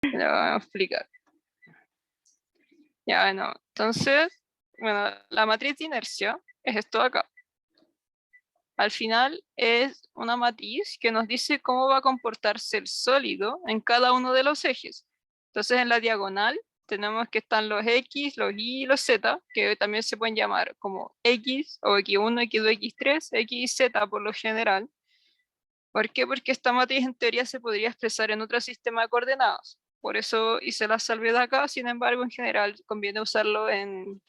Lo vamos a explicar. Ya, bueno, entonces, bueno, la matriz de inercia es esto de acá. Al final es una matriz que nos dice cómo va a comportarse el sólido en cada uno de los ejes. Entonces en la diagonal tenemos que están los X, los Y y los Z, que también se pueden llamar como X o X1, X2, X3, X y Z por lo general. ¿Por qué? Porque esta matriz en teoría se podría expresar en otro sistema de coordenadas. Por eso hice la salvedad acá, sin embargo en general conviene usarlo en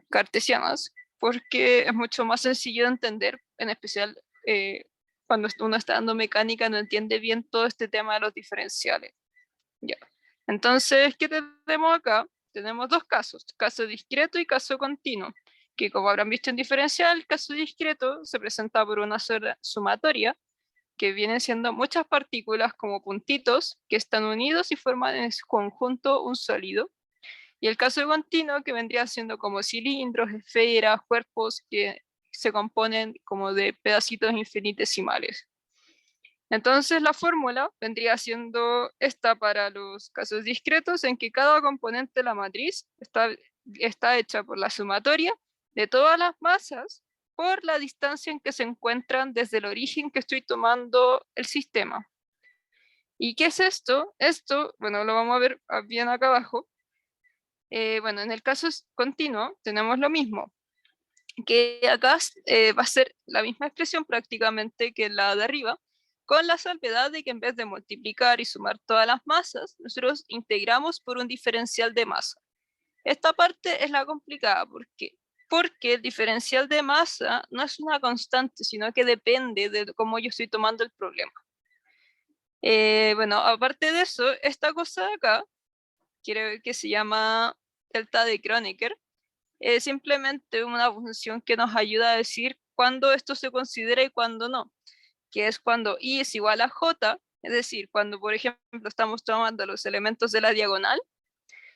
cartesianas, porque es mucho más sencillo de entender, en especial cuando uno está dando mecánica, no entiende bien todo este tema de los diferenciales. Ya. Entonces, ¿qué tenemos acá? Tenemos dos casos, caso discreto y caso continuo, que como habrán visto en diferencial, el caso discreto se presenta por una sola sumatoria, que vienen siendo muchas partículas como puntitos que están unidos y forman en su conjunto un sólido. Y el caso continuo, que vendría siendo como cilindros, esferas, cuerpos que se componen como de pedacitos infinitesimales. Entonces la fórmula vendría siendo esta para los casos discretos, en que cada componente de la matriz está hecha por la sumatoria de todas las masas por la distancia en que se encuentran desde el origen que estoy tomando el sistema. ¿Y qué es esto? Esto, bueno, lo vamos a ver bien acá abajo. Bueno, en el caso continuo tenemos lo mismo, que acá va a ser la misma expresión prácticamente que la de arriba, con la salvedad de que en vez de multiplicar y sumar todas las masas, nosotros integramos por un diferencial de masa. Esta parte es la complicada, ¿por qué? Porque el diferencial de masa no es una constante, sino que depende de cómo yo estoy tomando el problema. Bueno, aparte de eso, esta cosa de acá, que se llama delta de Kronecker, es simplemente una función que nos ayuda a decir cuándo esto se considera y cuándo no, que es cuando i es igual a j, es decir, cuando por ejemplo estamos tomando los elementos de la diagonal,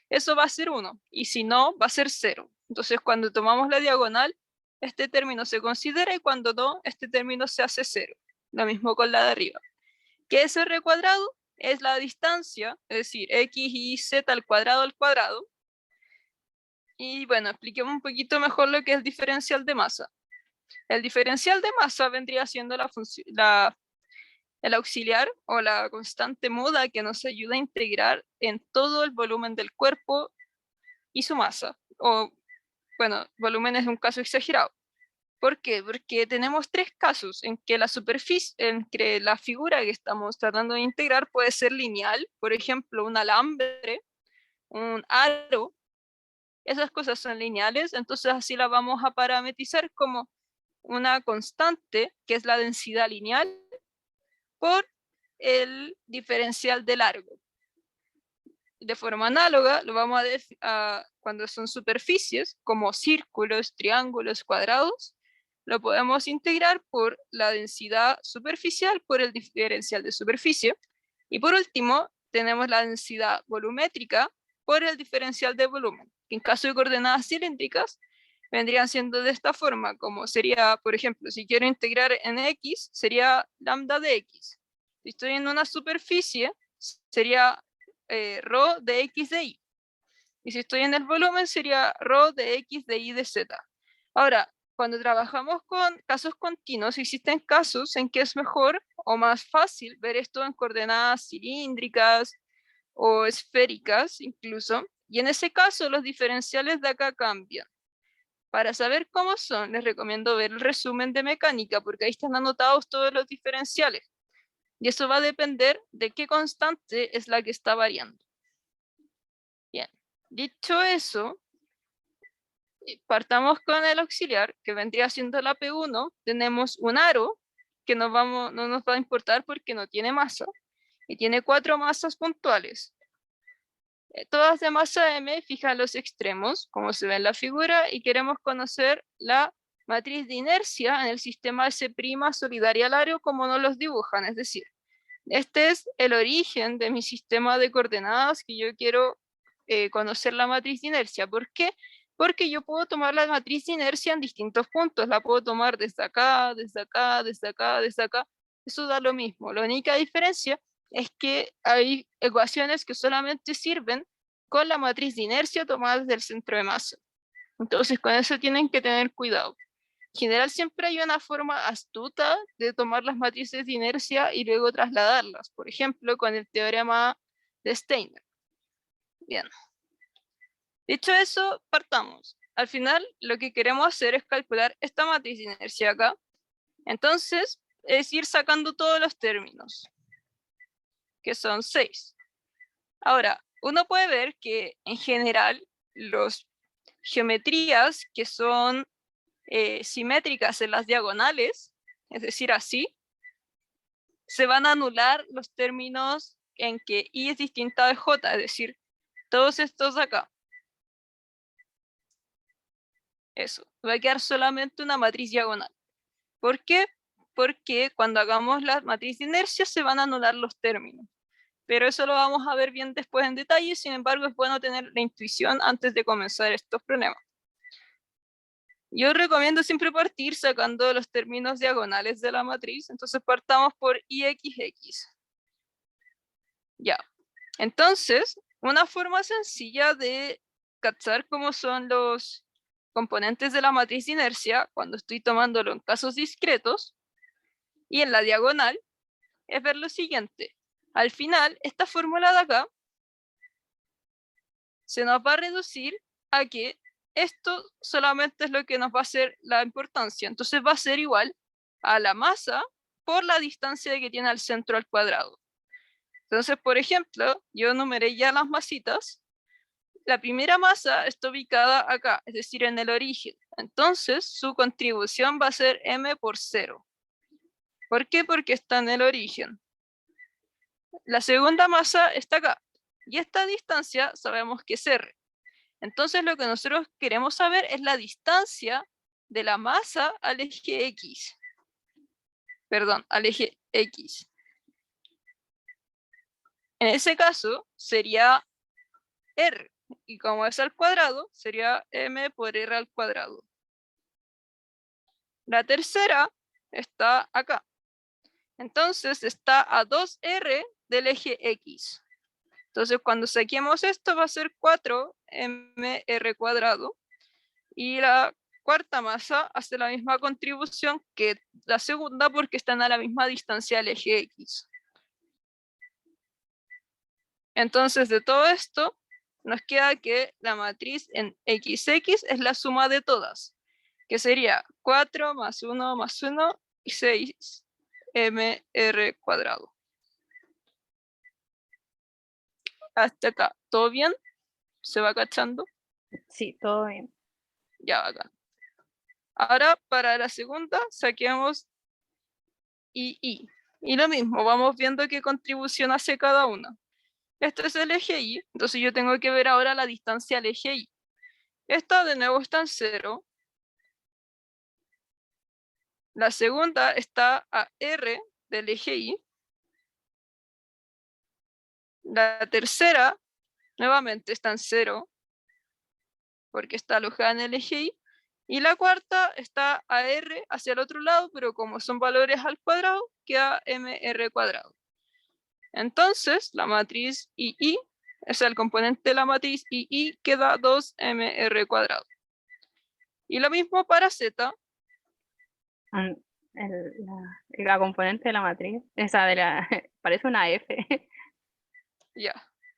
eso va a ser 1, y si no, va a ser 0. Entonces cuando tomamos la diagonal, este término se considera y cuando no, este término se hace 0. Lo mismo con la de arriba. ¿Qué es r cuadrado? Es la distancia, es decir, x y z al cuadrado, y bueno, expliquemos un poquito mejor lo que es el diferencial de masa. El diferencial de masa vendría siendo el auxiliar o la constante muda que nos ayuda a integrar en todo el volumen del cuerpo y su masa. O, bueno, volumen es un caso exagerado. ¿Por qué? Porque tenemos tres casos en que la superficie, en que la figura que estamos tratando de integrar puede ser lineal, por ejemplo, un alambre, un aro. Esas cosas son lineales, entonces así la vamos a parametrizar como una constante, que es la densidad lineal, por el diferencial de largo. De forma análoga, lo vamos a cuando son superficies, como círculos, triángulos, cuadrados, lo podemos integrar por la densidad superficial por el diferencial de superficie. Y por último, tenemos la densidad volumétrica por el diferencial de volumen, que en caso de coordenadas cilíndricas vendrían siendo de esta forma, como sería, por ejemplo, si quiero integrar en x, sería lambda de x. Si estoy en una superficie, sería rho de x de y. Y si estoy en el volumen, sería rho de x de y de z. Ahora, cuando trabajamos con casos continuos, existen casos en que es mejor o más fácil ver esto en coordenadas cilíndricas o esféricas incluso, y en ese caso los diferenciales de acá cambian. Para saber cómo son, les recomiendo ver el resumen de mecánica, porque ahí están anotados todos los diferenciales, y eso va a depender de qué constante es la que está variando. Bien, dicho eso, partamos con el auxiliar, que vendría siendo la P1. Tenemos un aro que no nos va a importar porque no tiene masa, y tiene 4 masas puntuales. Todas de masa m, fijan los extremos, como se ve en la figura, y queremos conocer la matriz de inercia en el sistema S' solidaria al aro, como nos los dibujan. Es decir, este es el origen de mi sistema de coordenadas que yo quiero conocer la matriz de inercia. ¿Por qué? Porque yo puedo tomar la matriz de inercia en distintos puntos. La puedo tomar desde acá, desde acá, desde acá, desde acá. Eso da lo mismo. La única diferencia es que hay ecuaciones que solamente sirven con la matriz de inercia tomada desde el centro de masa. Entonces con eso tienen que tener cuidado. En general siempre hay una forma astuta de tomar las matrices de inercia y luego trasladarlas, por ejemplo, con el teorema de Steiner. Bien. Dicho eso, partamos. Al final, lo que queremos hacer es calcular esta matriz de inercia acá. Entonces, es ir sacando todos los términos, que son 6. Ahora, uno puede ver que en general las geometrías que son simétricas en las diagonales, es decir, así, se van a anular los términos en que i es distinta de j, es decir, todos estos de acá. Eso, va a quedar solamente una matriz diagonal. ¿Por qué? Porque cuando hagamos la matriz de inercia se van a anular los términos. Pero eso lo vamos a ver bien después en detalle, sin embargo es bueno tener la intuición antes de comenzar estos problemas. Yo recomiendo siempre partir sacando los términos diagonales de la matriz, entonces partamos por ixx. Ya, entonces, una forma sencilla de cachar cómo son los componentes de la matriz de inercia cuando estoy tomándolo en casos discretos y en la diagonal es ver lo siguiente. Al final, esta fórmula de acá se nos va a reducir a que esto solamente es lo que nos va a hacer la importancia. Entonces va a ser igual a la masa por la distancia que tiene al centro al cuadrado. Entonces, por ejemplo, yo numeré ya las masitas. La primera masa está ubicada acá, es decir, en el origen. Entonces, su contribución va a ser m por 0. ¿Por qué? Porque está en el origen. La segunda masa está acá. Y esta distancia sabemos que es r. Entonces, lo que nosotros queremos saber es la distancia de la masa al eje x. Perdón, al eje x. En ese caso, sería r. Y como es al cuadrado, sería m por r al cuadrado. La tercera está acá. Entonces está a 2r del eje x. Entonces cuando saquemos esto va a ser 4mr cuadrado. Y la cuarta masa hace la misma contribución que la segunda porque están a la misma distancia del eje x. Entonces de todo esto nos queda que la matriz en xx es la suma de todas, que sería 4 más 1 más 1 y 6mr cuadrado. Hasta acá, ¿todo bien? ¿Se va cachando? Sí, todo bien. Ya, acá. Ahora para la segunda saquemos y lo mismo, vamos viendo qué contribución hace cada una. Esto es el eje y, entonces yo tengo que ver ahora la distancia al eje y. Esta de nuevo está en 0. La segunda está a r del eje y. La tercera nuevamente está en 0 porque está alojada en el eje y. Y la cuarta está a r hacia el otro lado, pero como son valores al cuadrado, queda mr cuadrado. Entonces, la matriz II, o sea, el componente de la matriz II queda 2mr cuadrado. Y lo mismo para Z. La componente de la matriz, esa de la, parece una F. Ya.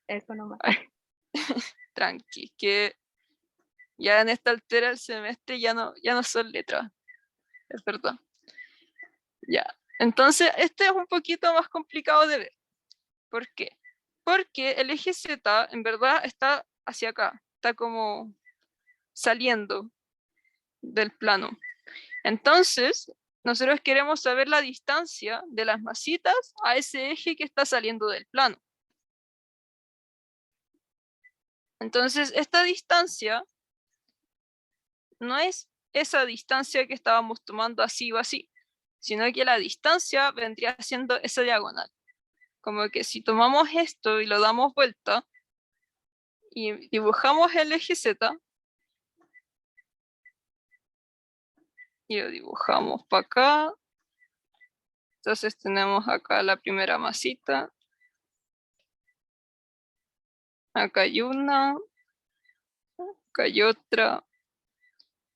Eso nomás. Tranqui, que ya en esta altura del semestre ya no son letras. Es verdad. Ya. Entonces, este es un poquito más complicado de ver. ¿Por qué? Porque el eje Z en verdad está hacia acá. Está como saliendo del plano. Entonces, nosotros queremos saber la distancia de las masitas a ese eje que está saliendo del plano. Entonces, esta distancia no es esa distancia que estábamos tomando así o así, sino que la distancia vendría siendo esa diagonal. Como que si tomamos esto y lo damos vuelta y dibujamos el eje Z, y lo dibujamos para acá, entonces tenemos acá la primera masita, acá hay una, acá hay otra,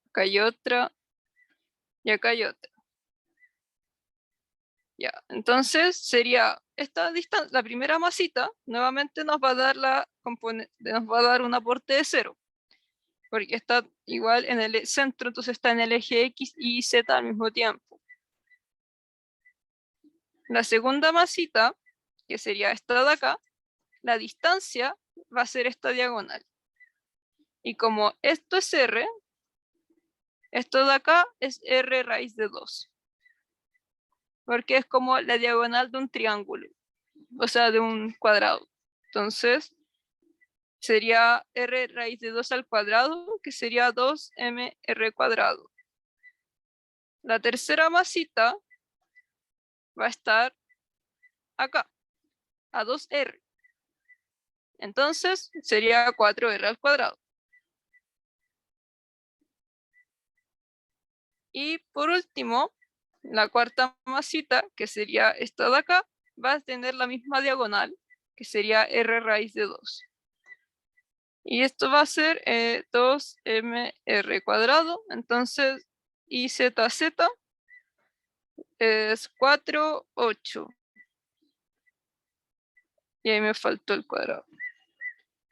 acá hay otra y acá hay otra. Ya, entonces sería esta distancia, la primera masita, nuevamente nos va a dar nos va a dar un aporte de 0, porque está igual en el centro, entonces está en el eje X y Z al mismo tiempo. La segunda masita, que sería esta de acá, la distancia va a ser esta diagonal. Y como esto es R, esto de acá es R raíz de 2. Porque es como la diagonal de un triángulo, o sea, de un cuadrado. Entonces, sería R raíz de 2 al cuadrado, que sería 2mr cuadrado. La tercera masita va a estar acá, a 2r. Entonces, sería 4r al cuadrado. Y por último, la cuarta masita, que sería esta de acá, va a tener la misma diagonal, que sería r raíz de 2. Y esto va a ser 2mr cuadrado, entonces izz es 4, 8. Y ahí me faltó el cuadrado.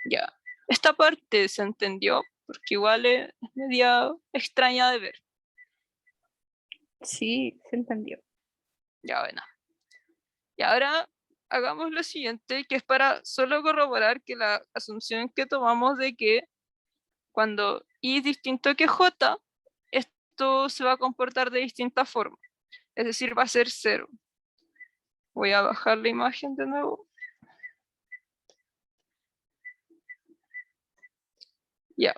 Ya, esta parte se entendió, porque igual es media extraña de ver. Sí, se entendió. Ya, bueno. Y ahora hagamos lo siguiente, que es para solo corroborar que la asunción que tomamos de que cuando y es distinto que j, esto se va a comportar de distinta forma. Es decir, va a ser 0. Voy a bajar la imagen de nuevo. Ya.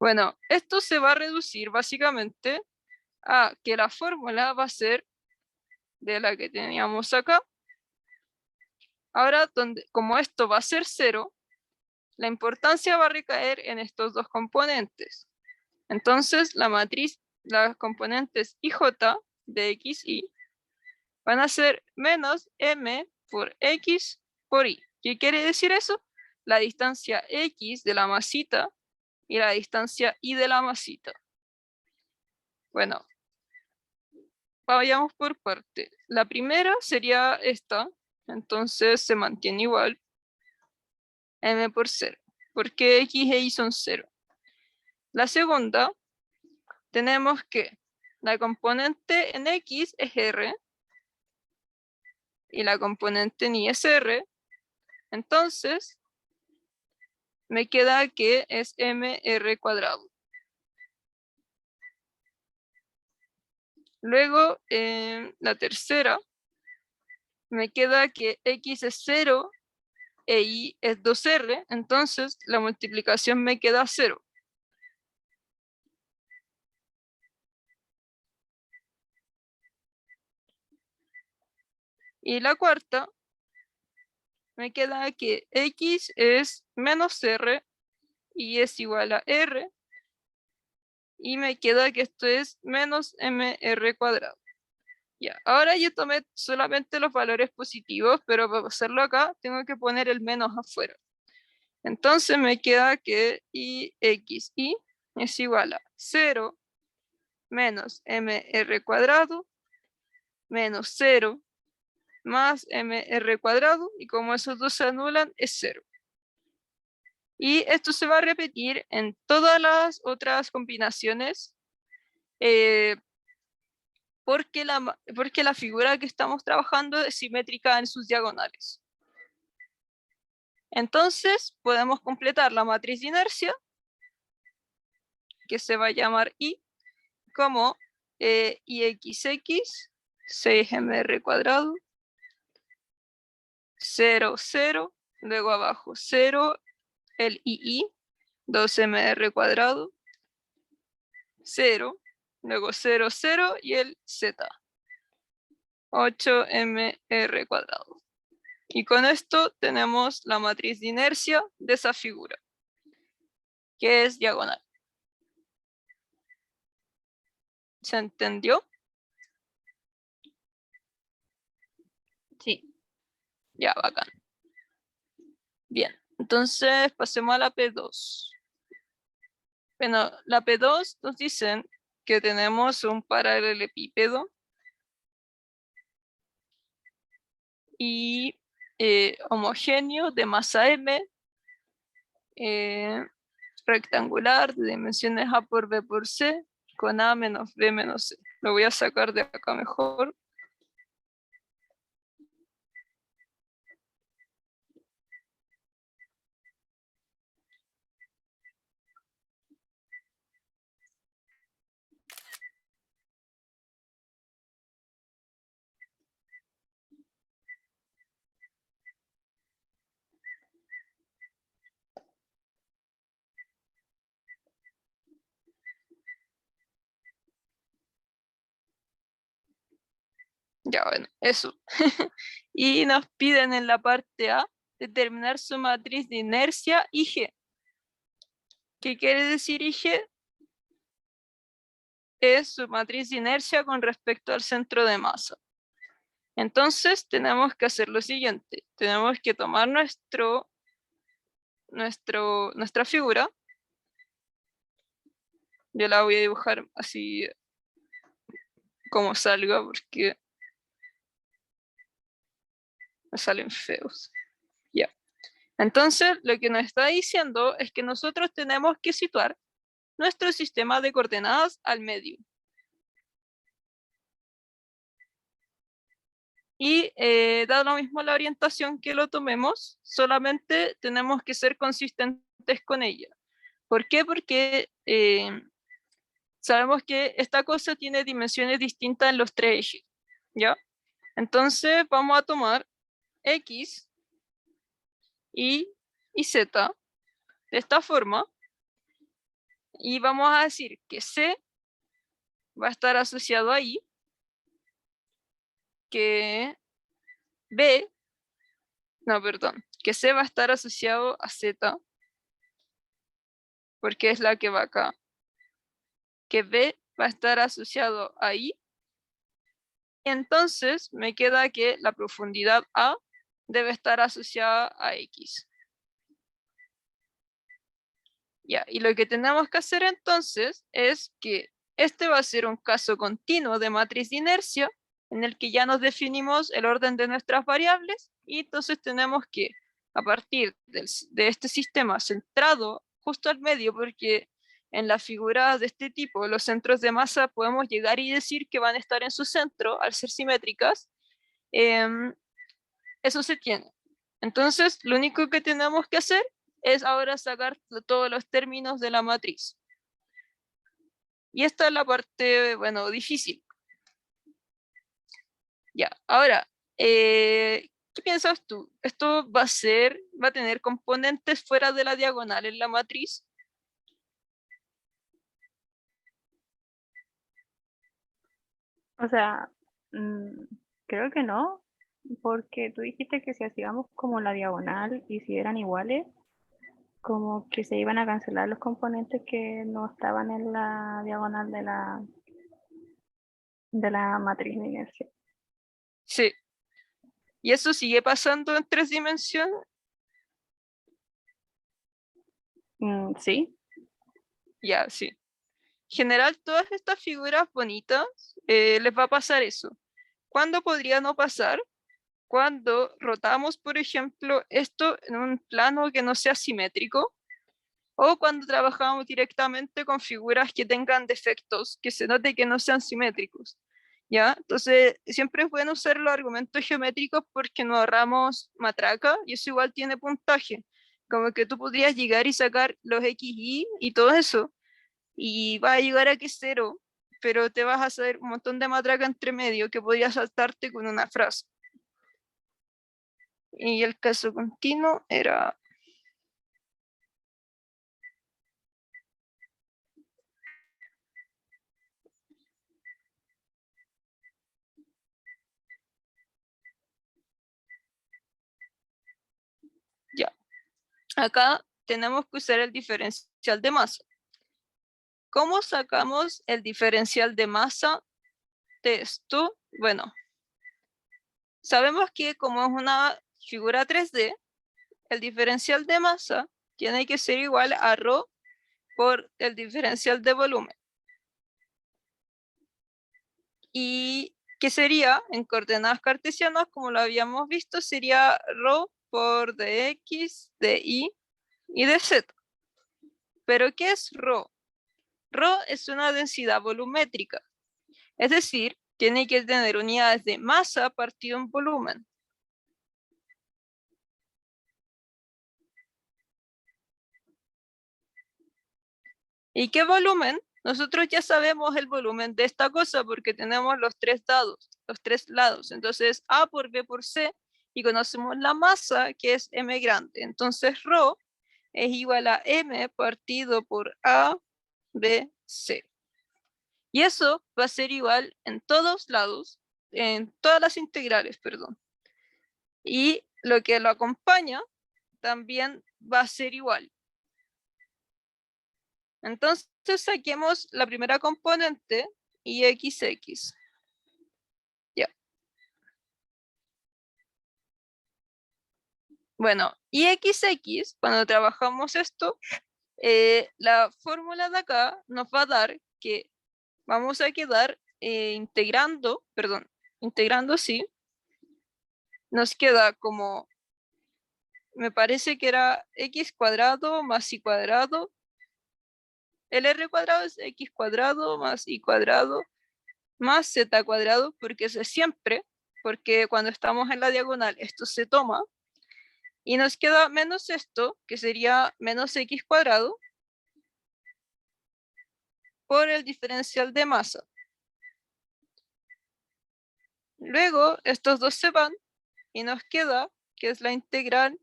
Bueno, esto se va a reducir básicamente a que la fórmula va a ser de la que teníamos acá. Ahora, como esto va a ser 0, la importancia va a recaer en estos dos componentes. Entonces, la matriz, las componentes IJ de X, Y van a ser menos M por X por Y. ¿Qué quiere decir eso? La distancia X de la masita y la distancia Y de la masita. Bueno, vayamos por parte. La primera sería esta, entonces se mantiene igual, M por 0, porque X e Y son 0. La segunda, tenemos que la componente en X es R y la componente en Y es R, entonces me queda que es mr cuadrado. Luego, la tercera, me queda que X es 0 e Y es 2R, entonces la multiplicación me queda 0. Y la cuarta, me queda que X es menos R y es igual a R, y me queda que esto es menos mr cuadrado. Ya, ahora yo tomé solamente los valores positivos, pero para hacerlo acá tengo que poner el menos afuera. Entonces me queda que y es igual a 0 menos mr cuadrado menos 0 más mr cuadrado, y como esos dos se anulan es 0. Y esto se va a repetir en todas las otras combinaciones porque la figura que estamos trabajando es simétrica en sus diagonales. Entonces podemos completar la matriz de inercia, que se va a llamar I, como IXX 6mr cuadrado 0, 0, luego abajo 0, el II 2mr cuadrado 0, luego 0, 0 y el Z 8mr cuadrado. Y con esto tenemos la matriz de inercia de esa figura, que es diagonal. ¿Se entendió? Sí. Ya, bacán. Bien, entonces pasemos a la P2. Bueno, la P2 nos dicen que tenemos un paralelepípedo y homogéneo de masa m, rectangular de dimensiones a por b por c, con a menos b menos c. Lo voy a sacar de acá mejor. Ya, bueno, eso. Y nos piden en la parte A determinar su matriz de inercia IG. ¿Qué quiere decir IG? Es su matriz de inercia con respecto al centro de masa. Entonces tenemos que hacer lo siguiente. Tenemos que tomar nuestra figura. Yo la voy a dibujar así como salga porque me salen feos. Ya. Entonces, lo que nos está diciendo es que nosotros tenemos que situar nuestro sistema de coordenadas al medio. Y da lo mismo la orientación que lo tomemos, solamente tenemos que ser consistentes con ella. ¿Por qué? Porque sabemos que esta cosa tiene dimensiones distintas en los tres ejes, ¿ya? Entonces vamos a tomar X y Z de esta forma y vamos a decir que C va a estar asociado ahí, que que C va a estar asociado a Z, porque es la que va acá, que B va a estar asociado ahí, entonces me queda que la profundidad A debe estar asociada a X. Ya, y lo que tenemos que hacer entonces es que este va a ser un caso continuo de matriz de inercia en el que ya nos definimos el orden de nuestras variables y entonces tenemos que a partir de este sistema centrado justo al medio, porque en las figuras de este tipo los centros de masa podemos llegar y decir que van a estar en su centro al ser simétricas, eso se tiene. Entonces lo único que tenemos que hacer es ahora sacar todos los términos de la matriz. Y esta es la parte, bueno, difícil. Ya, ahora, ¿qué piensas tú? ¿Esto va a tener componentes fuera de la diagonal en la matriz? O sea, creo que no, porque tú dijiste que si hacíamos como la diagonal y si eran iguales, como que se iban a cancelar los componentes que no estaban en la diagonal de la matriz de inercia. Sí. ¿Y eso sigue pasando en 3 dimensiones? Sí. Ya, sí. En general, todas estas figuras bonitas les va a pasar eso. ¿Cuándo podría no pasar? Cuando rotamos, por ejemplo, esto en un plano que no sea simétrico, o cuando trabajamos directamente con figuras que tengan defectos, que se note que no sean simétricos. ¿Ya? Entonces, siempre es bueno usar los argumentos geométricos porque nos ahorramos matraca y eso igual tiene puntaje. Como que tú podrías llegar y sacar los XY y todo eso, y va a llegar a que es cero, pero te vas a hacer un montón de matraca entre medio que podrías saltarte con una frase. Y el caso continuo era... Ya. Acá tenemos que usar el diferencial de masa. ¿Cómo sacamos el diferencial de masa de esto? Bueno, sabemos que como es una figura 3D, el diferencial de masa tiene que ser igual a ρ por el diferencial de volumen. Y que sería, en coordenadas cartesianas, como lo habíamos visto, sería ρ por dx, dy y dz. ¿Pero qué es ρ? ρ es una densidad volumétrica, es decir, tiene que tener unidades de masa partido en volumen. ¿Y qué volumen? Nosotros ya sabemos el volumen de esta cosa porque tenemos los tres lados. Entonces A por B por C y conocemos la masa que es M grande. Entonces ρ es igual a M partido por A, B, C. Y eso va a ser igual en todos lados, en todas las integrales, perdón. Y lo que lo acompaña también va a ser igual. Entonces saquemos la primera componente y XX. Ya. Bueno, y XX, cuando trabajamos esto, la fórmula de acá nos va a dar que vamos a quedar integrando, sí, nos queda como, me parece que era x cuadrado más y cuadrado. El r cuadrado es x cuadrado más y cuadrado más z cuadrado, porque eso es siempre, porque cuando estamos en la diagonal esto se toma, y nos queda menos esto, que sería menos x cuadrado, por el diferencial de masa. Luego estos dos se van, y nos queda, que es la integral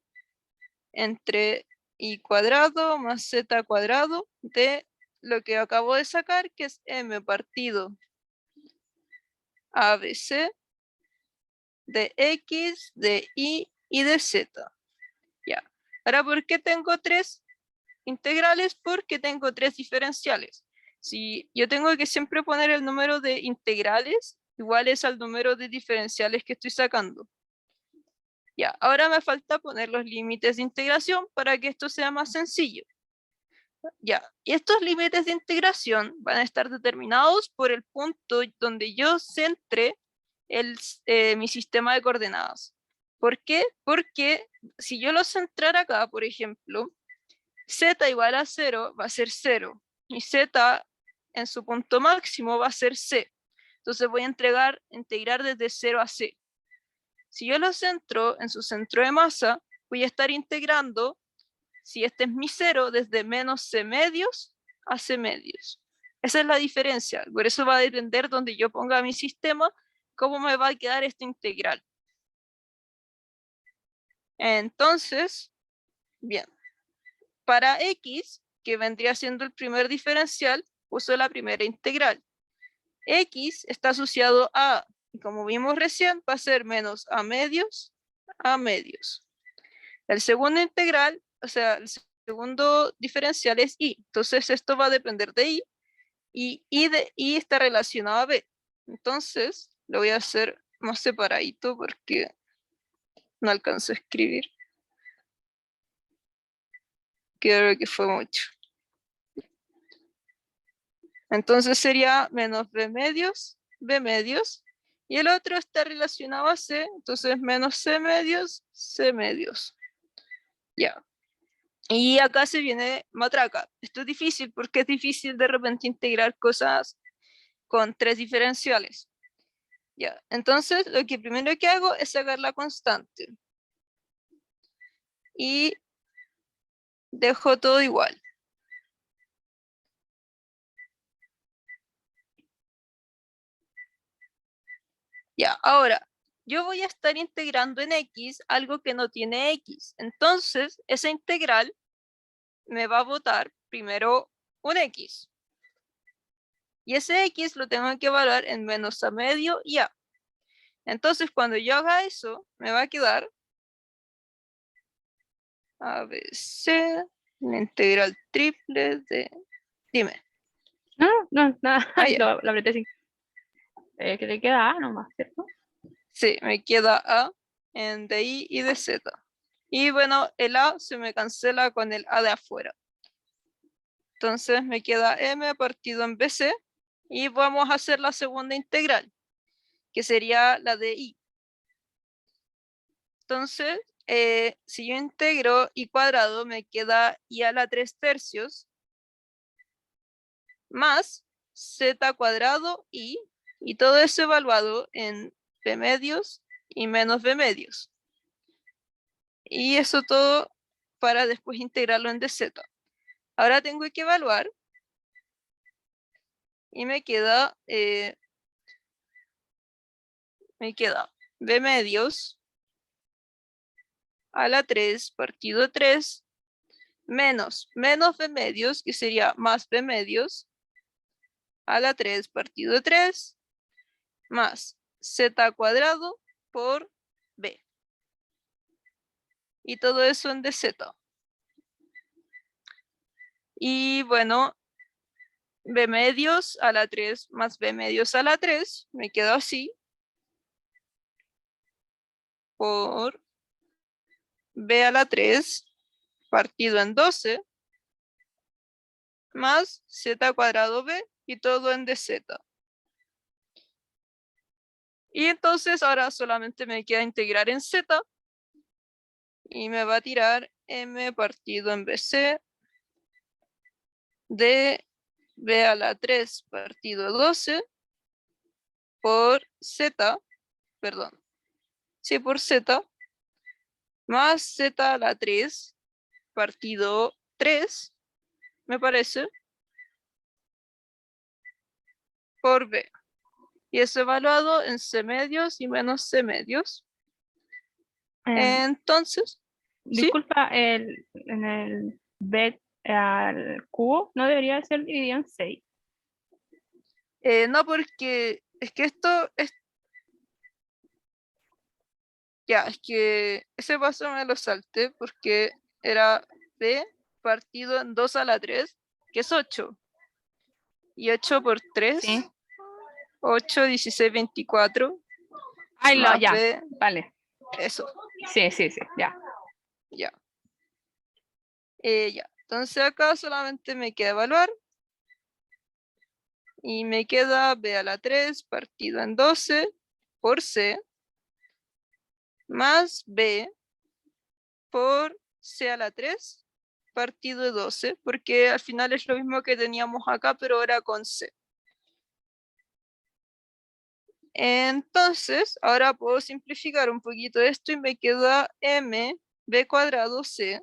entre y cuadrado más z cuadrado de lo que acabo de sacar, que es m partido ABC de x, de y de z. Ya. Ahora, ¿por qué tengo tres integrales? Porque tengo tres diferenciales. Si yo tengo que siempre poner el número de integrales iguales al número de diferenciales que estoy sacando. Ya, ahora me falta poner los límites de integración para que esto sea más sencillo. Ya, y estos límites de integración van a estar determinados por el punto donde yo centre mi sistema de coordenadas. ¿Por qué? Porque si yo lo centrara acá, por ejemplo, z igual a 0 va a ser 0 y z en su punto máximo va a ser c. Entonces voy a integrar desde 0 a c. Si yo lo centro en su centro de masa, voy a estar integrando, si este es mi 0, desde menos c medios a c medios. Esa es la diferencia. Por eso va a depender donde yo ponga mi sistema, cómo me va a quedar esta integral. Entonces, bien, para x, que vendría siendo el primer diferencial, uso la primera integral. X está asociado a, y como vimos recién, va a ser menos a medios. El segundo integral, o sea, el segundo diferencial es y. Entonces esto va a depender de y, y de y está relacionado a b. Entonces lo voy a hacer más separadito porque no alcanzo a escribir. Creo que fue mucho. Entonces sería menos b medios, y el otro está relacionado a c, entonces menos c medios. Ya. Y acá se viene matraca. Esto es difícil porque es difícil de repente integrar cosas con tres diferenciales. Ya. Entonces lo que primero que hago es sacar la constante. Y dejo todo igual. Ya, ahora, yo voy a estar integrando en x algo que no tiene x. Entonces, esa integral me va a botar primero un x. Y ese x lo tengo que evaluar en menos a medio y a. Entonces, cuando yo haga eso, me va a quedar ABC, la integral triple de... Dime. No, nada, Ah, ya. lo apreté así. Que le queda A nomás, ¿cierto? Sí, me queda A en DI y DZ. Y bueno, el A se me cancela con el A de afuera. Entonces me queda M partido en BC y vamos a hacer la segunda integral, que sería la de I. Entonces, si yo integro I cuadrado, me queda I a la 3/3 más Z cuadrado y todo eso evaluado en B medios y menos B medios. Y eso todo para después integrarlo en DZ. Ahora tengo que evaluar y me queda B medios a la 3 partido 3 menos B medios, que sería más B medios a la 3 partido 3 más Z cuadrado por B. Y todo eso en DZ. Y bueno, B medios a la 3 más B medios a la 3 me quedó así. Por B a la 3 partido en 12 más Z cuadrado B y todo en DZ. Y entonces ahora solamente me queda integrar en Z y me va a tirar M partido en BC de B a la 3 partido 12 por Z, perdón, sí, por Z, más Z a la 3 partido 3, me parece, por B. Y es evaluado en C medios y menos C medios. Entonces, ¿sí? Disculpa, en el B al cubo no debería ser dividido en 6. No, porque es que esto es... Ya, es que ese paso me lo salté porque era B partido en 2 a la 3, que es 8. Y 8 por 3, Sí. 8, 16, 24. Ay, Más ya, B, vale. eso, Sí, ya. ya. Ya, entonces acá solamente me queda evaluar. Y me queda B a la 3 partido en 12 por C más B por C a la 3 partido de 12, porque al final es lo mismo que teníamos acá, pero ahora con C. Entonces, ahora puedo simplificar un poquito esto y me queda M B cuadrado C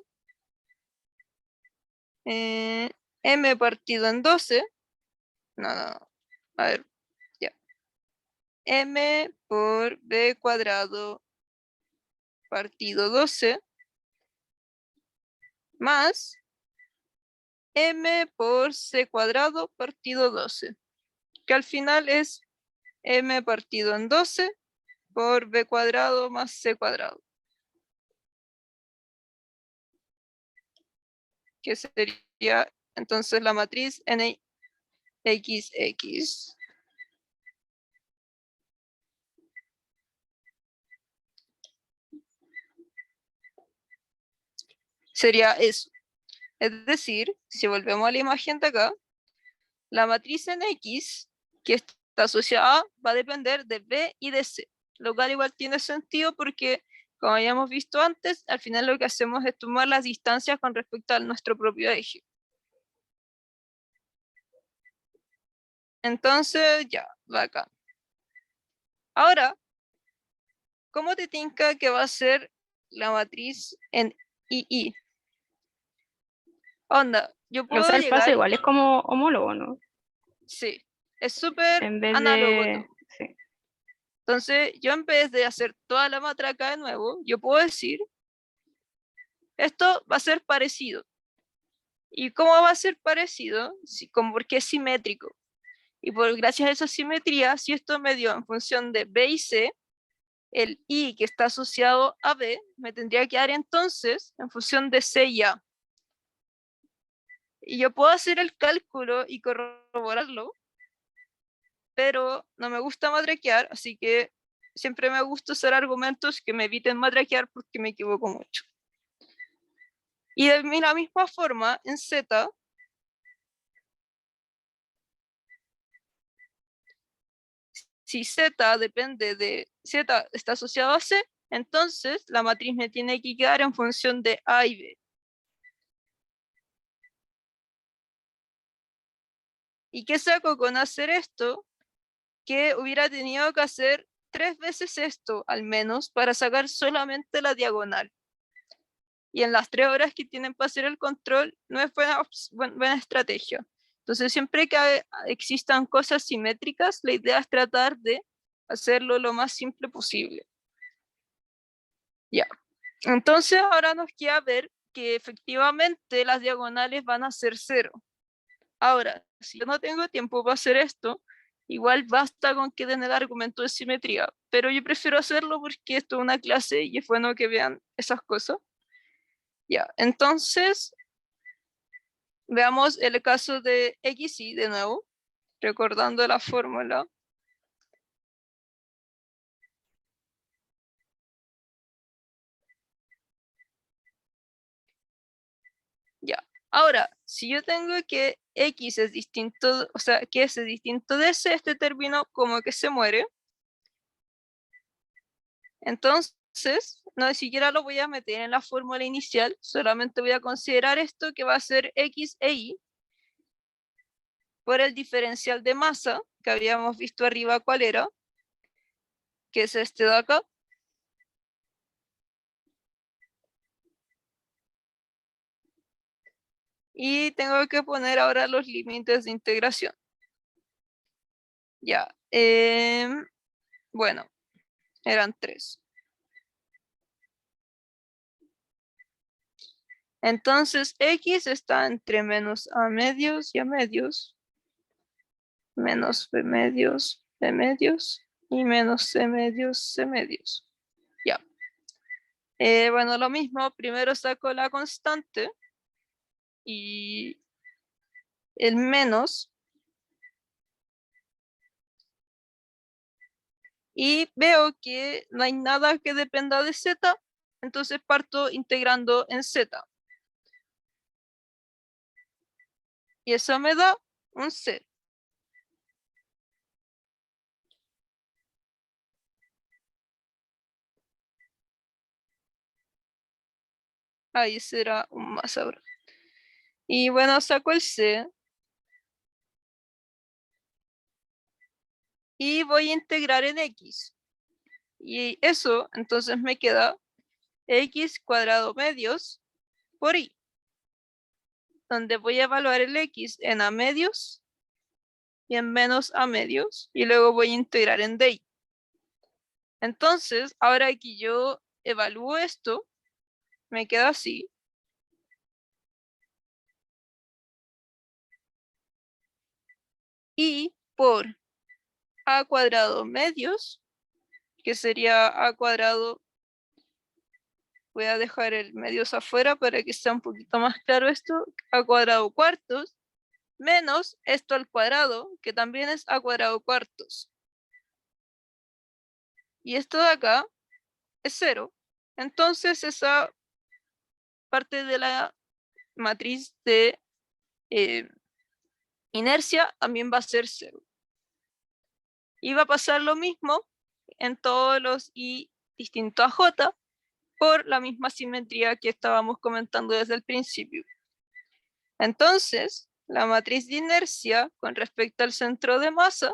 M partido en 12. No, a ver, ya. M por B cuadrado partido 12 más M por C cuadrado partido 12, que al final es M partido en 12 por B cuadrado más C cuadrado, que sería entonces la matriz NXX. Sería eso. Es decir, si volvemos a la imagen de acá, la matriz NX que está asociada a va a depender de B y de C, lo cual igual tiene sentido porque, como habíamos visto antes, al final lo que hacemos es tomar las distancias con respecto a nuestro propio eje. Entonces, ya, va acá. Ahora, ¿cómo te tinca que va a ser la matriz en II? Onda, yo O puedo sea, el paso llegar, igual es como homólogo, ¿no? sí, es súper En vez análogo de... todo. Sí. Entonces, yo en vez de hacer toda la matraca de nuevo, yo puedo decir, esto va a ser parecido. ¿Y cómo va a ser parecido? Como porque es simétrico. Y gracias a esa simetría, si esto me dio en función de B y C, el I que está asociado a B me tendría que dar entonces en función de C y A. Y yo puedo hacer el cálculo y corroborarlo, pero no me gusta matraquear, así que siempre me gusta usar argumentos que me eviten matraquear porque me equivoco mucho. Y de la misma forma, en Z, si Z depende de Z está asociado a C, entonces la matriz me tiene que quedar en función de A y B. ¿Y qué saco con hacer esto? Que hubiera tenido que hacer 3 veces esto, al menos, para sacar solamente la diagonal. Y en las 3 horas que tienen para hacer el control, no es buena estrategia. Entonces, siempre que existan cosas simétricas, la idea es tratar de hacerlo lo más simple posible. Ya. Entonces, ahora nos queda ver que efectivamente las diagonales van a ser 0. Ahora, si yo no tengo tiempo para hacer esto, igual basta con que den el argumento de simetría, pero yo prefiero hacerlo porque esto es una clase y es bueno que vean esas cosas. Ya, entonces, veamos el caso de XY de nuevo, recordando la fórmula. Ya, ahora, si yo tengo que X es distinto, o sea, que S es distinto de S, este término como que se muere. Entonces, no siquiera lo voy a meter en la fórmula inicial, solamente voy a considerar esto que va a ser X e Y por el diferencial de masa que habíamos visto arriba cuál era, que es este de acá. Y tengo que poner ahora los límites de integración. Ya, bueno, eran 3. Entonces X está entre menos A medios y A medios, menos B medios, B medios y menos C medios, C medios. Ya. Bueno, lo mismo, primero saco la constante y el menos. Y veo que no hay nada que dependa de Z, entonces parto integrando en Z. Y eso me da un C. Ahí será un más ahora. Y bueno, saco el C. Y voy a integrar en X. Y eso, entonces me queda X cuadrado medios por Y. Donde voy a evaluar el X en A medios y en menos A medios. Y luego voy a integrar en DY. Entonces, ahora que yo evalúo esto, me queda así. Y por A cuadrado medios, que sería A cuadrado, voy a dejar el medios afuera para que sea un poquito más claro esto, A cuadrado cuartos, menos esto al cuadrado, que también es A cuadrado cuartos. Y esto de acá es 0. Entonces esa parte de la matriz de inercia también va a ser 0. Y va a pasar lo mismo en todos los I distinto a J por la misma simetría que estábamos comentando desde el principio. Entonces, la matriz de inercia con respecto al centro de masa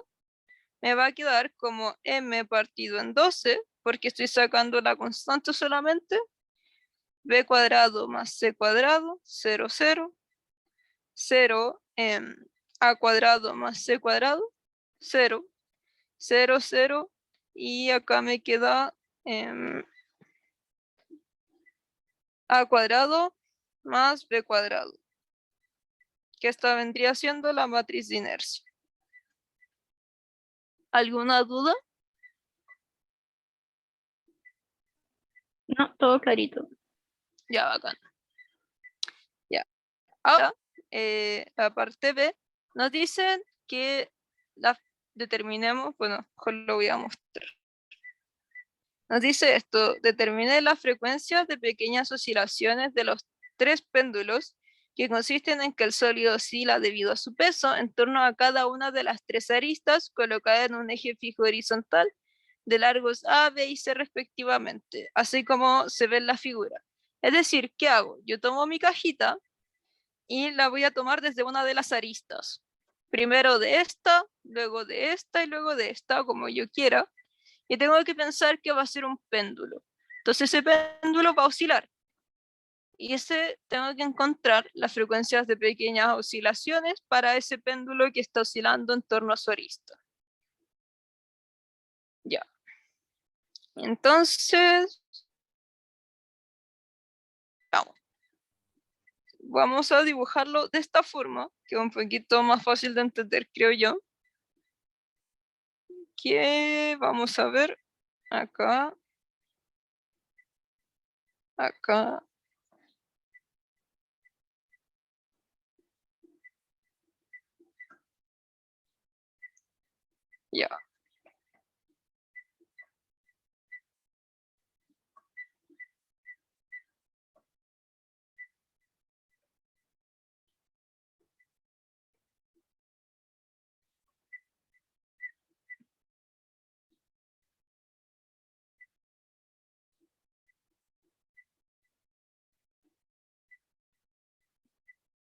me va a quedar como m partido en 12, porque estoy sacando la constante solamente, b cuadrado más c cuadrado, 0, 0, 0, a cuadrado más c cuadrado, 0, 0, 0, y acá me queda a cuadrado más b cuadrado, que esta vendría siendo la matriz de inercia. ¿Alguna duda? No, todo clarito. Ya, bacán. Ya. Ahora, la parte B, nos dicen que la determinemos, bueno, mejor lo voy a mostrar. Nos dice esto: determine las frecuencias de pequeñas oscilaciones de los 3 péndulos, que consisten en que el sólido oscila debido a su peso en torno a cada una de las 3 aristas colocadas en un eje fijo horizontal de largos A, B y C respectivamente, así como se ve en la figura. Es decir, ¿qué hago? Yo tomo mi cajita y la voy a tomar desde una de las aristas. Primero de esta, luego de esta y luego de esta, como yo quiera. Y tengo que pensar que va a ser un péndulo. Entonces ese péndulo va a oscilar. Y tengo que encontrar las frecuencias de pequeñas oscilaciones para ese péndulo que está oscilando en torno a su arista. Ya. Entonces, vamos a dibujarlo de esta forma, que es un poquito más fácil de entender, creo yo. Que vamos a ver acá, acá. Ya.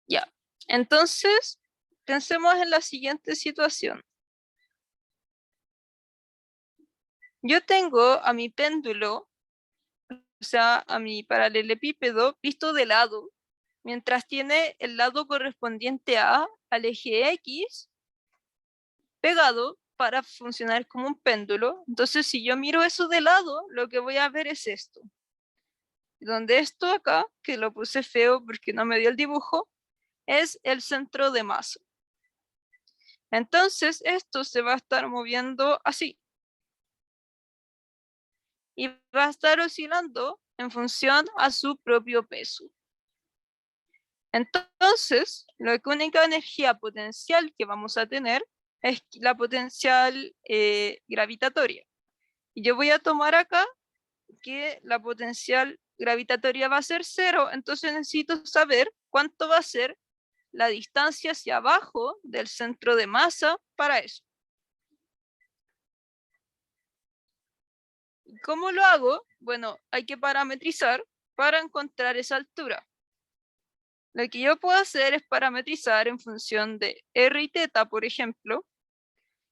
Ya. Entonces, pensemos en la siguiente situación. Yo tengo a mi péndulo, o sea, a mi paralelepípedo visto de lado, mientras tiene el lado correspondiente al eje X pegado para funcionar como un péndulo. Entonces, si yo miro eso de lado, lo que voy a ver es esto. Donde esto acá, que lo puse feo porque no me dio el dibujo, es el centro de masa. Entonces, esto se va a estar moviendo así. Y va a estar oscilando en función a su propio peso. Entonces, la única energía potencial que vamos a tener es la potencial gravitatoria. Y yo voy a tomar acá que la potencial gravitatoria va a ser 0, entonces necesito saber cuánto va a ser la distancia hacia abajo del centro de masa para eso. ¿Cómo lo hago? Bueno, hay que parametrizar para encontrar esa altura. Lo que yo puedo hacer es parametrizar en función de r y θ, por ejemplo,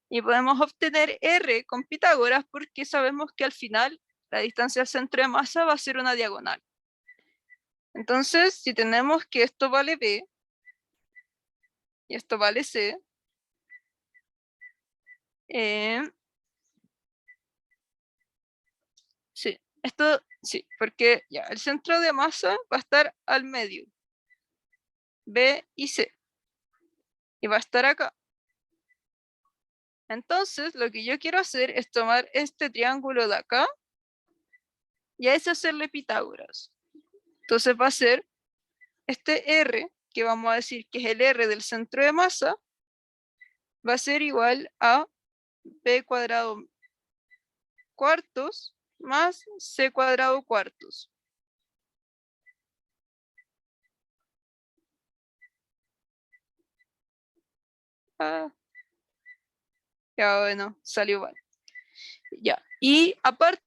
y podemos obtener r con Pitágoras porque sabemos que al final la distancia al centro de masa va a ser una diagonal. Entonces, si tenemos que esto vale b y esto vale c, sí, porque ya el centro de masa va a estar al medio, B y C, y va a estar acá. Entonces, lo que yo quiero hacer es tomar este triángulo de acá y a ese hacerle Pitágoras. Entonces va a ser este R, que vamos a decir que es el R del centro de masa, va a ser igual a B cuadrado cuartos más C cuadrado cuartos. Ya bueno, salió mal. Ya, y aparte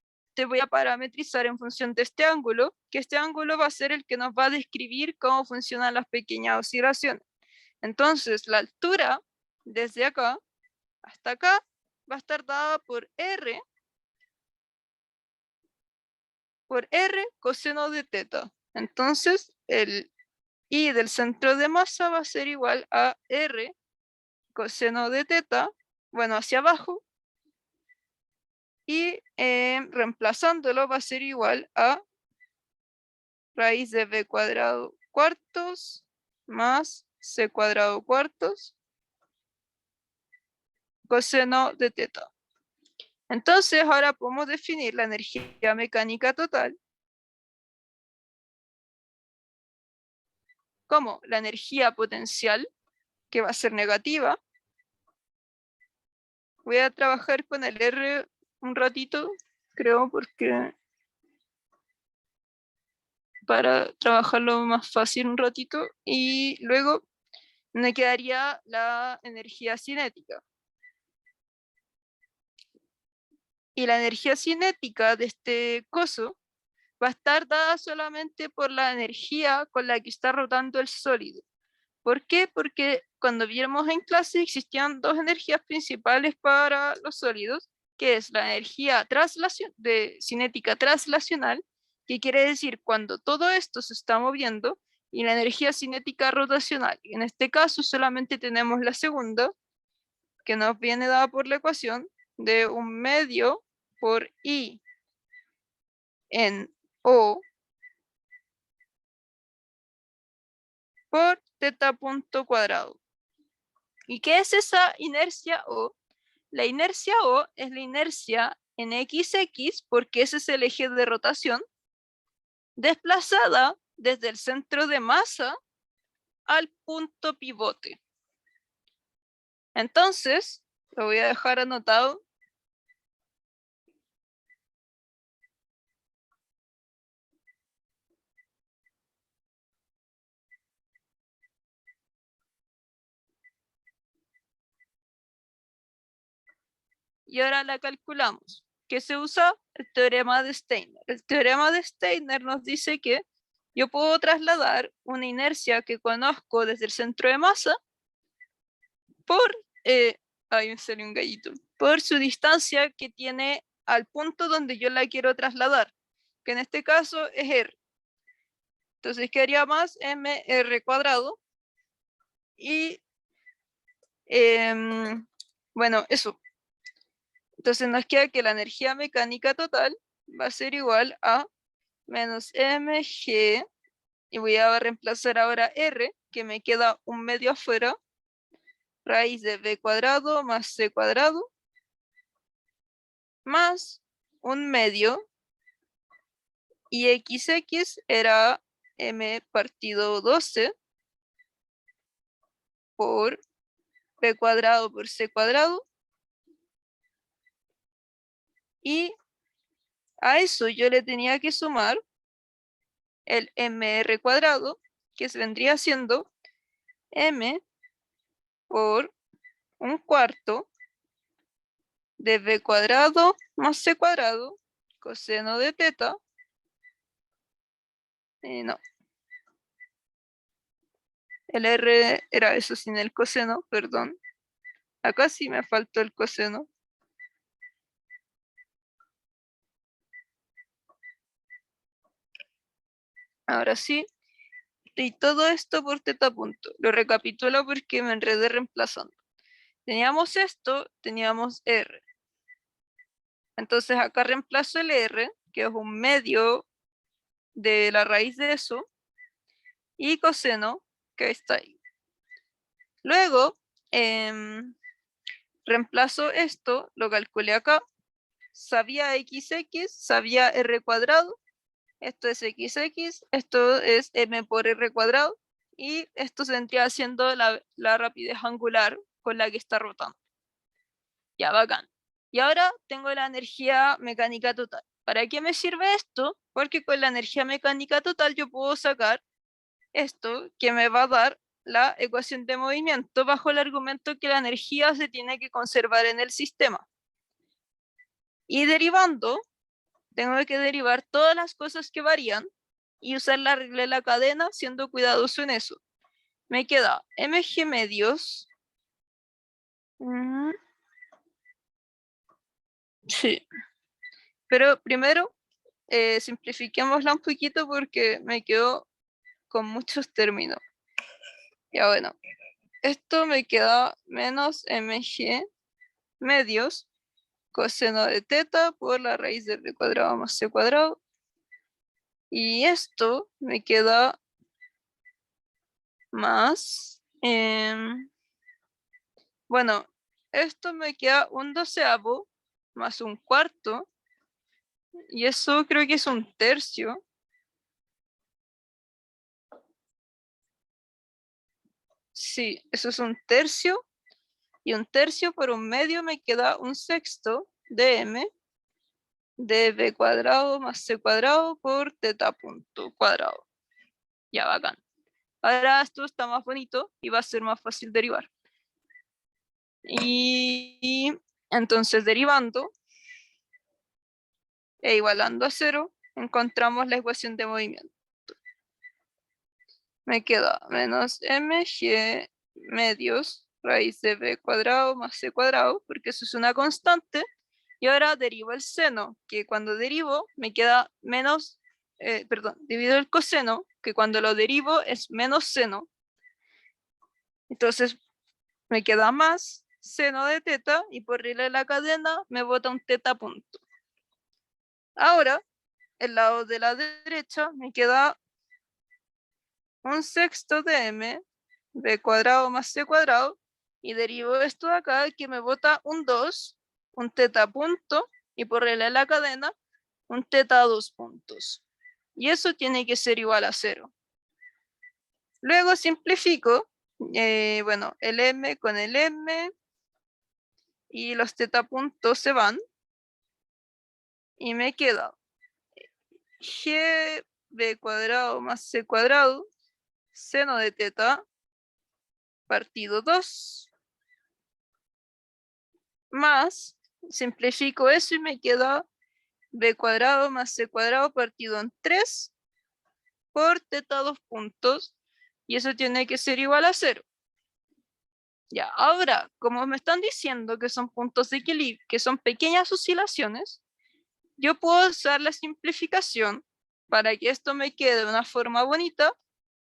voy a parametrizar en función de este ángulo, que este ángulo va a ser el que nos va a describir cómo funcionan las pequeñas oscilaciones. Entonces, la altura desde acá hasta acá va a estar dada por R coseno de θ. Entonces, el I del centro de masa va a ser igual a R coseno de θ, bueno, hacia abajo, y reemplazándolo va a ser igual a raíz de b cuadrado cuartos más c cuadrado cuartos coseno de θ. Entonces ahora podemos definir la energía mecánica total como la energía potencial, que va a ser negativa. Voy a trabajar con el R un ratito creo, porque para trabajarlo más fácil un ratito, y luego me quedaría la energía cinética. Y la energía cinética de este coso va a estar dada solamente por la energía con la que está rotando el sólido. ¿Por qué? Porque cuando vimos en clase existían dos energías principales para los sólidos, que es la energía cinética translacional, que quiere decir cuando todo esto se está moviendo, y la energía cinética rotacional. En este caso solamente tenemos la segunda, que nos viene dada por la ecuación de un medio por I en O por teta punto cuadrado. ¿Y qué es esa inercia O? La inercia O es la inercia en XX, porque ese es el eje de rotación, desplazada desde el centro de masa al punto pivote. Entonces, lo voy a dejar anotado. Y ahora la calculamos. ¿Qué se usa? El teorema de Steiner. El teorema de Steiner nos dice que yo puedo trasladar una inercia que conozco desde el centro de masa por, ahí me salió un gallito, por su distancia que tiene al punto donde yo la quiero trasladar, que en este caso es R. Entonces quedaría más mr cuadrado. Y bueno, eso. Entonces nos queda que la energía mecánica total va a ser igual a menos mg, y voy a reemplazar ahora r, que me queda un medio afuera, raíz de b cuadrado más c cuadrado, más un medio, y xx era m partido 12 por b cuadrado por c cuadrado, y a eso yo le tenía que sumar el mr cuadrado, que se vendría siendo m por un cuarto de b cuadrado más c cuadrado coseno de teta. No, el r era eso sin el coseno, perdón. Acá sí me faltó el coseno. Ahora sí. Y todo esto por teta punto. Lo recapitulo porque me enredé reemplazando. Teníamos esto, teníamos r. Entonces acá reemplazo el r, que es un medio de la raíz de eso, y coseno, que está ahí. Luego, reemplazo esto, lo calculé acá, sabía xx, sabía r cuadrado, esto es xx, esto es m por r cuadrado, y esto se vendría siendo la rapidez angular con la que está rotando. Ya, bacán. Y ahora tengo la energía mecánica total. ¿Para qué me sirve esto? Porque con la energía mecánica total yo puedo sacar esto, que me va a dar la ecuación de movimiento bajo el argumento que la energía se tiene que conservar en el sistema. Y derivando, tengo que derivar todas las cosas que varían y usar la regla de la cadena, siendo cuidadoso en eso. Me queda mg medios. Sí. Pero primero, simplifiquémosla un poquito porque me quedo con muchos términos. Ya bueno, esto me queda menos mg medios coseno de teta por la raíz de b cuadrado más c cuadrado. Y esto me queda más, bueno, esto me queda un doceavo más un cuarto, y eso creo que es un tercio. Sí, eso es un tercio, y un tercio por un medio me queda un sexto de m, de b cuadrado más c cuadrado por teta punto cuadrado. Ya, bacán. Ahora esto está más bonito y va a ser más fácil derivar. Y entonces derivando e igualando a 0, encontramos la ecuación de movimiento. Me queda menos mg medios raíz de b cuadrado más c cuadrado, porque eso es una constante. Y ahora derivo el seno, que cuando derivo me queda menos, divido el coseno, que cuando lo derivo es menos seno. Entonces me queda más seno de teta y por regla de la cadena me bota un teta punto. Ahora, el lado de la derecha me queda un sexto de m b cuadrado más c cuadrado y derivo esto de acá que me bota un 2, un teta punto y por regla de la cadena un teta 2 puntos. Y eso tiene que ser igual a 0. Luego simplifico, bueno, el m con el m y los teta puntos se van y me queda g b cuadrado más c cuadrado seno de teta partido 2 más, simplifico eso y me queda b cuadrado más c cuadrado partido en 3 por teta 2 puntos y eso tiene que ser igual a 0. Ya, ahora, como me están diciendo que son puntos de equilibrio, que son pequeñas oscilaciones, yo puedo usar la simplificación para que esto me quede de una forma bonita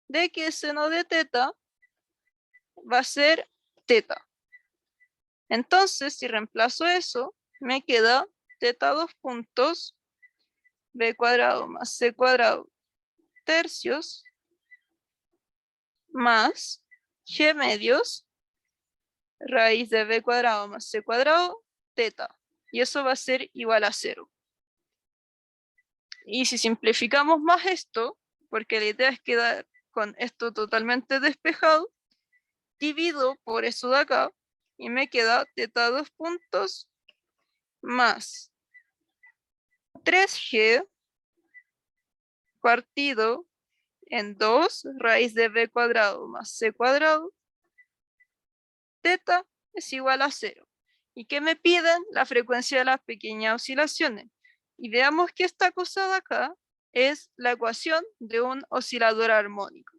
de que seno de teta va a ser teta. Entonces, si reemplazo eso, me queda teta 2 puntos b cuadrado más c cuadrado tercios más g medios raíz de b cuadrado más c cuadrado teta. Y eso va a ser igual a 0. Y si simplificamos más esto, porque la idea es quedar con esto totalmente despejado, divido por eso de acá y me queda teta 2 puntos más 3g partido en 2 raíz de b cuadrado más c cuadrado teta es igual a 0. ¿Y qué me piden? La frecuencia de las pequeñas oscilaciones. Y veamos que esta cosa de acá es la ecuación de un oscilador armónico.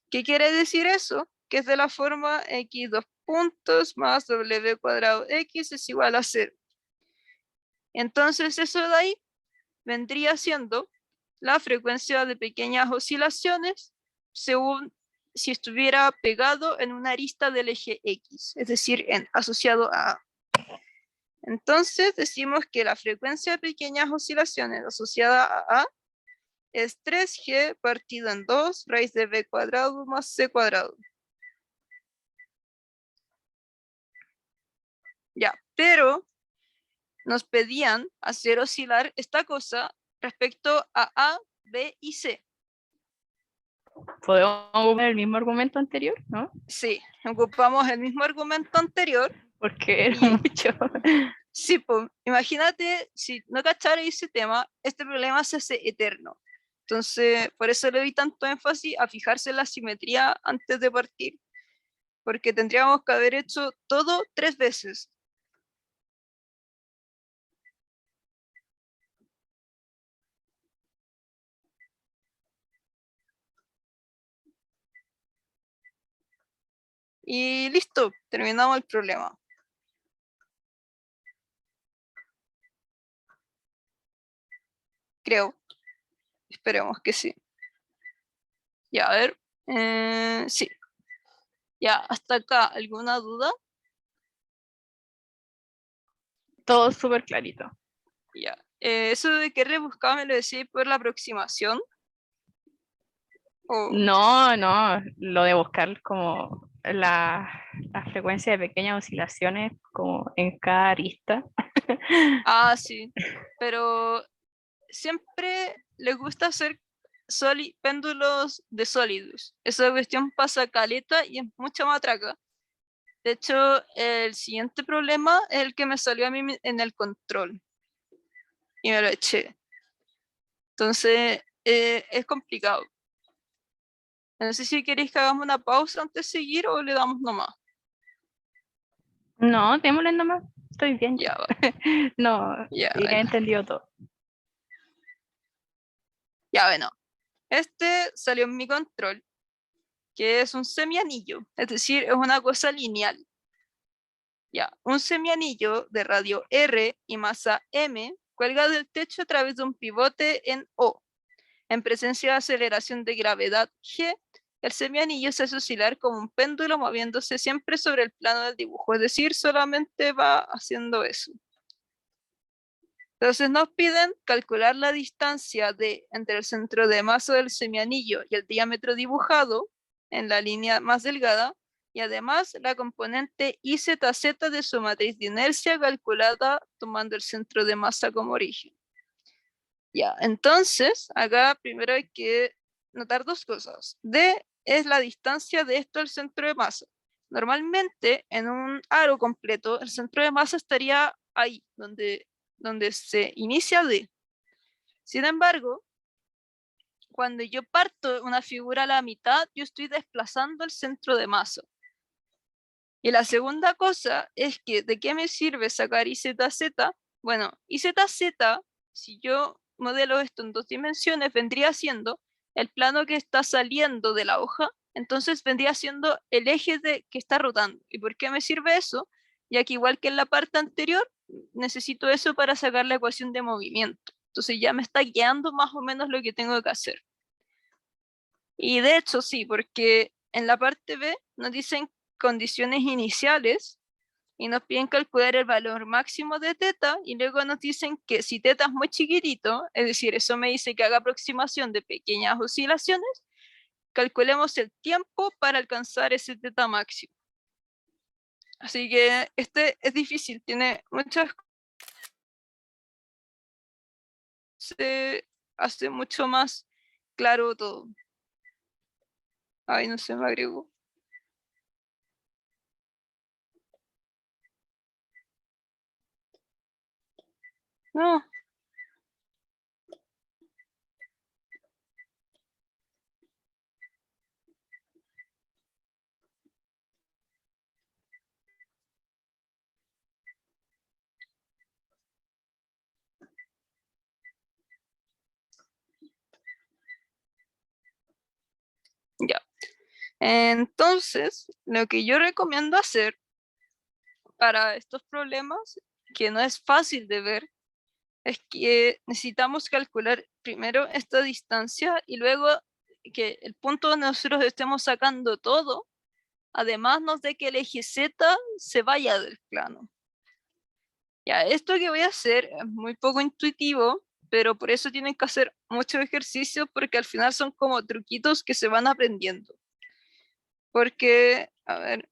¿Qué quiere decir eso? Que es de la forma x 2 puntos más w cuadrado x es igual a 0. Entonces eso de ahí vendría siendo la frecuencia de pequeñas oscilaciones según si estuviera pegado en una arista del eje X, es decir, asociado a A. Entonces decimos que la frecuencia de pequeñas oscilaciones asociada a A es 3g partido en 2 raíz de b cuadrado más c cuadrado. Ya, pero nos pedían hacer oscilar esta cosa respecto a, B y C. Podemos ocupar el mismo argumento anterior, ¿no? Sí, ocupamos el mismo argumento anterior. Porque era mucho. Sí, pues, imagínate, si no cachara ese tema, este problema se hace eterno. Entonces, por eso le doy tanto énfasis a fijarse en la simetría antes de partir. Porque tendríamos que haber hecho todo 3 veces. Y listo, terminamos el problema. Creo. Esperemos que sí. Ya, a ver. Sí. Ya, hasta acá, ¿alguna duda? Todo súper clarito. Ya. Eso de que rebuscaba me lo decía por la aproximación. ¿O? No, lo de buscar como la frecuencia de pequeñas oscilaciones como en cada arista. Ah, sí. Pero siempre les gusta hacer péndulos de sólidos. Esa cuestión pasa caleta y es mucha matraca. De hecho, el siguiente problema es el que me salió a mí en el control. y me lo eché. Entonces, es complicado. No sé si queréis que hagamos una pausa antes de seguir o le damos nomás. No, démosle nomás. Estoy bien Ya, ya. va. No, Ya, he bueno. entendido todo. Ya, bueno. Este salió en mi control, que es un semianillo, es decir, es una cosa lineal. Ya, un semianillo de radio R y masa m cuelga del techo a través de un pivote en O. En presencia de aceleración de gravedad G, el semianillo se hace oscilar como un péndulo moviéndose siempre sobre el plano del dibujo, es decir, solamente va haciendo eso. Entonces nos piden calcular la distancia entre el centro de masa del semianillo y el diámetro dibujado en la línea más delgada, y además la componente IZZ de su matriz de inercia calculada tomando el centro de masa como origen. Ya, entonces acá primero hay que notar dos cosas. D es la distancia de esto al centro de masa. Normalmente en un aro completo el centro de masa estaría ahí, donde se inicia D. Sin embargo, cuando yo parto una figura a la mitad, yo estoy desplazando el centro de masa. Y la segunda cosa es que, ¿de qué me sirve sacar IZZ? Bueno, IZZ, si yo modelo esto en 2 dimensiones, vendría siendo el plano que está saliendo de la hoja, entonces vendría siendo el eje que está rotando. ¿Y por qué me sirve eso? Ya que igual que en la parte anterior, necesito eso para sacar la ecuación de movimiento. Entonces ya me está guiando más o menos lo que tengo que hacer. Y de hecho sí, porque en la parte B nos dicen condiciones iniciales y nos piden calcular el valor máximo de teta y luego nos dicen que si teta es muy chiquitito, es decir, eso me dice que haga aproximación de pequeñas oscilaciones, calculemos el tiempo para alcanzar ese teta máximo. Así que este es difícil, tiene muchas cosas, se hace mucho más claro todo. Ay, no se me agregó. No. Ya. Entonces, lo que yo recomiendo hacer para estos problemas, que no es fácil de ver, es que necesitamos calcular primero esta distancia y luego que el punto donde nosotros estemos sacando todo, además nos dé que el eje Z se vaya del plano. Ya, esto que voy a hacer es muy poco intuitivo, pero por eso tienen que hacer muchos ejercicios porque al final son como truquitos que se van aprendiendo. Porque, a ver,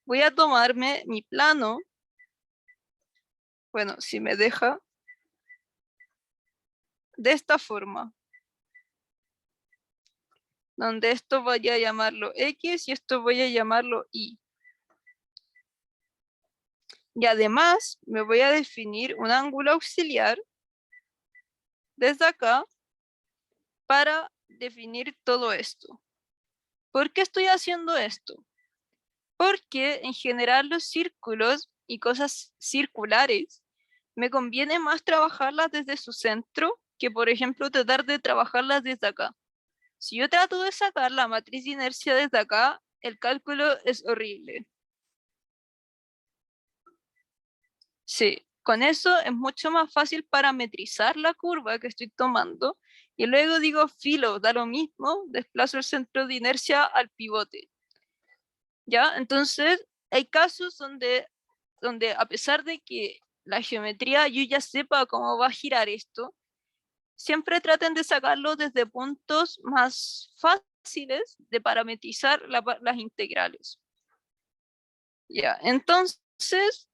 voy a tomarme mi plano, bueno, si me deja, de esta forma, donde esto voy a llamarlo X y esto voy a llamarlo Y. Y además me voy a definir un ángulo auxiliar desde acá para definir todo esto. ¿Por qué estoy haciendo esto? Porque en general los círculos y cosas circulares me conviene más trabajarlas desde su centro que, por ejemplo, tratar de trabajarlas desde acá. Si yo trato de sacar la matriz de inercia desde acá, el cálculo es horrible. Sí, con eso es mucho más fácil parametrizar la curva que estoy tomando y luego digo, filo, da lo mismo, desplazo el centro de inercia al pivote. ¿Ya? Entonces, hay casos donde a pesar de que la geometría yo ya sepa cómo va a girar esto, siempre traten de sacarlo desde puntos más fáciles de parametrizar las integrales. Ya, entonces,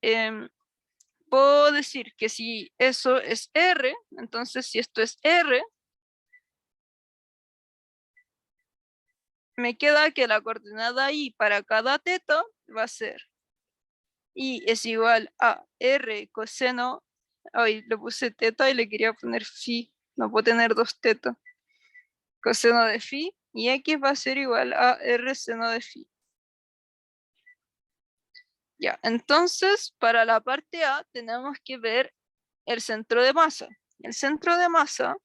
puedo decir que si eso es R, entonces si esto es R, me queda que la coordenada I para cada teta va a ser I es igual a R coseno, Ay, le puse teta y le quería poner phi. No puedo tener dos tetas. Coseno de phi y x va a ser igual a r seno de phi. Ya, entonces para la parte A tenemos que ver el centro de masa. El centro de masa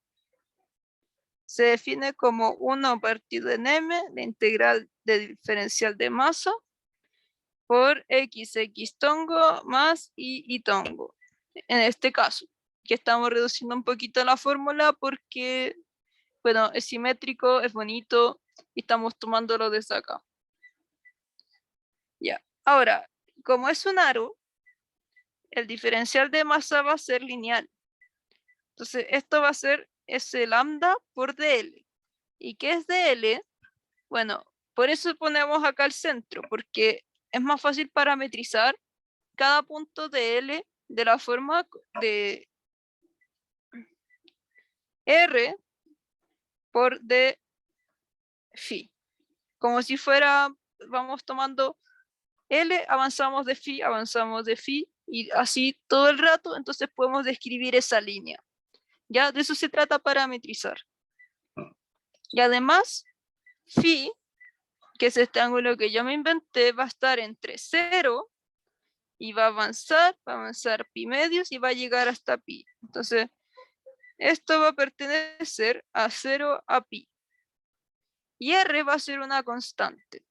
se define como 1 partido en m de integral de diferencial de masa por x tongo más y tongo. En este caso, que estamos reduciendo un poquito la fórmula porque, bueno, es simétrico, es bonito y estamos tomándolo desde acá. Ya, ahora, como es un aro, el diferencial de masa va a ser lineal. Entonces, esto va a ser S lambda por dl. ¿Y qué es dl? Bueno, por eso ponemos acá el centro, porque es más fácil parametrizar cada punto de L de la forma de R por d phi. Como si fuera, vamos tomando L, avanzamos de phi, y así todo el rato, entonces podemos describir esa línea. Ya de eso se trata parametrizar. Y además, phi, que es este ángulo que yo me inventé, va a estar entre 0 y va a avanzar pi medios y va a llegar hasta pi. Entonces, esto va a pertenecer a 0 a pi. Y r va a ser una constante.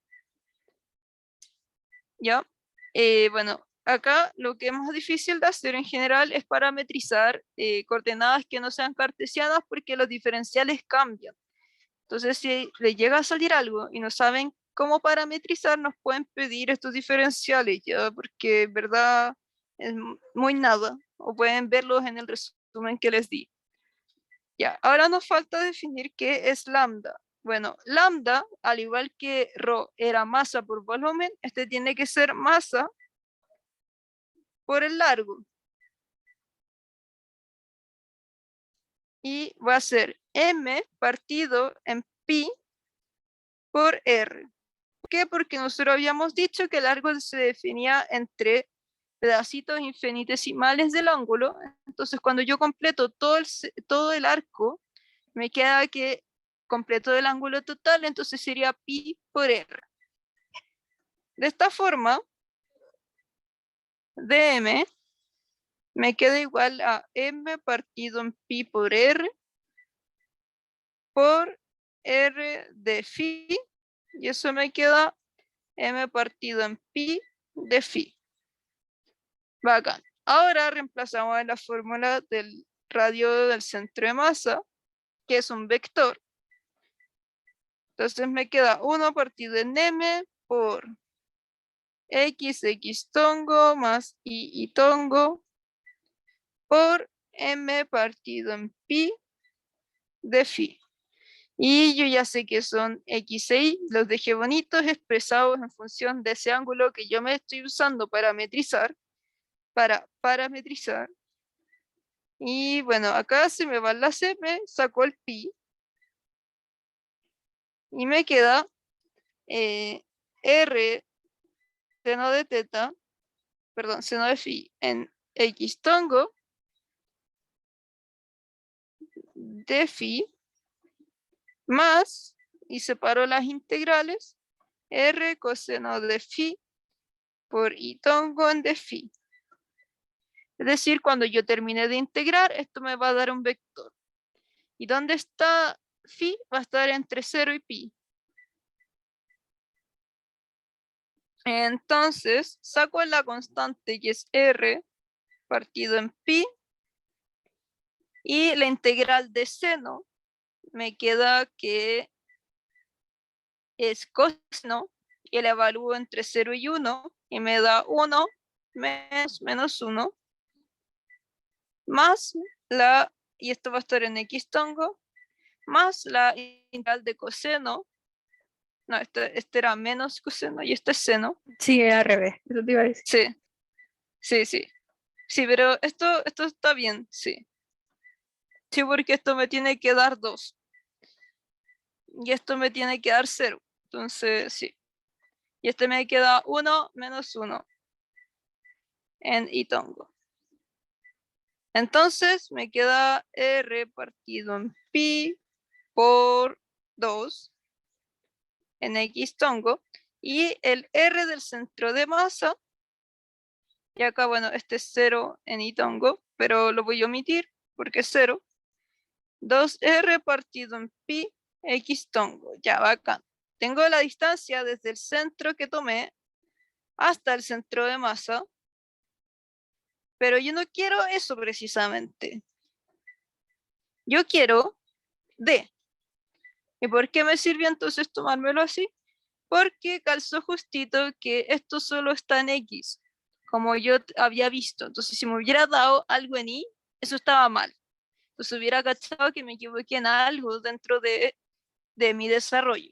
¿Ya? Bueno, acá lo que es más difícil de hacer en general es parametrizar coordenadas que no sean cartesianas porque los diferenciales cambian. Entonces, si le llega a salir algo y no saben cómo parametrizar, nos pueden pedir estos diferenciales, ¿ya? Porque en verdad es muy nada, o pueden verlos en el resumen que les di. Ya, ahora nos falta definir qué es lambda. Bueno, lambda, al igual que rho era masa por volumen, este tiene que ser masa por el largo. Y va a ser m partido en pi por r. ¿Por qué? Porque nosotros habíamos dicho que el largo se definía entre pedacitos infinitesimales del ángulo. Entonces, cuando yo completo todo el arco, me queda que completo el ángulo total, entonces sería pi por r. De esta forma, dm me queda igual a m partido en pi por r por r de phi, y eso me queda m partido en pi de phi. Bacán. Ahora reemplazamos en la fórmula del radio del centro de masa, que es un vector. Entonces me queda 1 partido en m por x tongo más y tongo por m partido en pi de phi. Y yo ya sé que son x e y, los dejé bonitos expresados en función de ese ángulo que yo me estoy usando para parametrizar. Y bueno, acá se me va la c, me sacó el pi. Y me queda r seno de teta, perdón, seno de phi en x tongo de phi más, y separo las integrales, r coseno de phi por y tongo en de phi. Es decir, cuando yo termine de integrar, esto me va a dar un vector. ¿Y dónde está phi? Va a estar entre 0 y pi. Entonces, saco la constante que es r partido en pi, y la integral de seno me queda que es coseno, y la evalúo entre 0 y 1, y me da 1 menos 1, más la, y esto va a estar en x tongo, más la integral de coseno. No, este era menos coseno y este es seno. Sí, era al revés, eso te iba a decir. Sí, sí, sí. Sí, pero esto está bien, sí. Sí, porque esto me tiene que dar 2. Y esto me tiene que dar 0. Entonces, sí. Y este me queda 1 menos 1 en y tongo. Entonces me queda R partido en pi por 2 en X tongo. Y el R del centro de masa, y acá, bueno, este es 0 en Y tongo, pero lo voy a omitir porque es 0. 2R partido en pi X tongo. Ya, bacán. Tengo la distancia desde el centro que tomé hasta el centro de masa, pero yo no quiero eso precisamente. Yo quiero D. ¿Y por qué me sirvió entonces tomármelo así? Porque calzó justito que esto solo está en X, como yo había visto. Entonces, si me hubiera dado algo en Y, eso estaba mal. Entonces hubiera cachado que me equivoqué en algo dentro de mi desarrollo.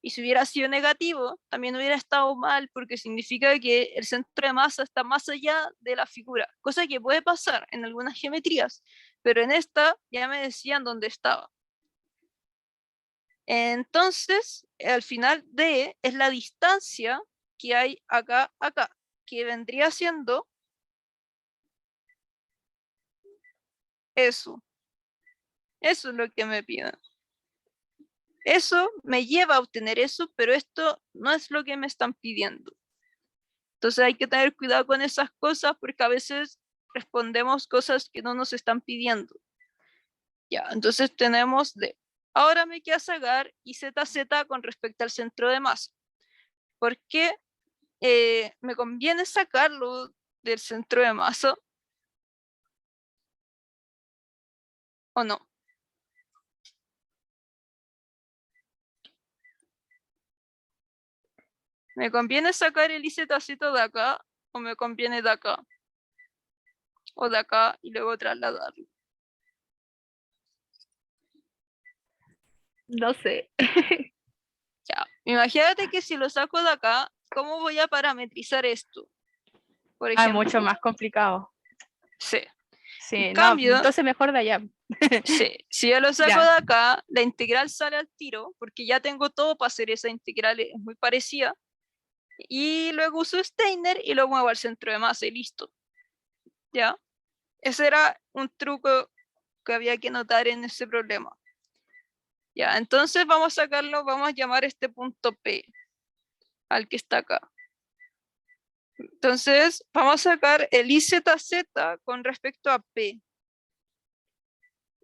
Y si hubiera sido negativo, también hubiera estado mal porque significa que el centro de masa está más allá de la figura, cosa que puede pasar en algunas geometrías, pero en esta ya me decían dónde estaba. Entonces, al final D es la distancia que hay acá, que vendría siendo eso. Eso es lo que me piden. Eso me lleva a obtener eso, pero esto no es lo que me están pidiendo. Entonces hay que tener cuidado con esas cosas porque a veces respondemos cosas que no nos están pidiendo. Ya, entonces tenemos D. Ahora me queda sacar y ZZ con respecto al centro de masa. ¿Por qué me conviene sacarlo del centro de masa? ¿O no? ¿Me conviene sacar el IZZ de acá o me conviene de acá? O de acá y luego trasladarlo. No sé. Ya, imagínate que si lo saco de acá, ¿cómo voy a parametrizar esto? Por Ah, mucho ejemplo, más complicado. sí. En Sí, no, cambio, entonces mejor de allá. sí, si yo lo saco Ya. de acá, la integral sale al tiro, porque ya tengo todo para hacer esa integral, es muy parecida. Y luego uso Steiner y lo muevo al centro de masa y listo. ¿Ya? Ese era un truco que había que notar en ese problema. Ya, entonces vamos a sacarlo, vamos a llamar este punto P, al que está acá. Entonces, vamos a sacar el IZZ con respecto a P.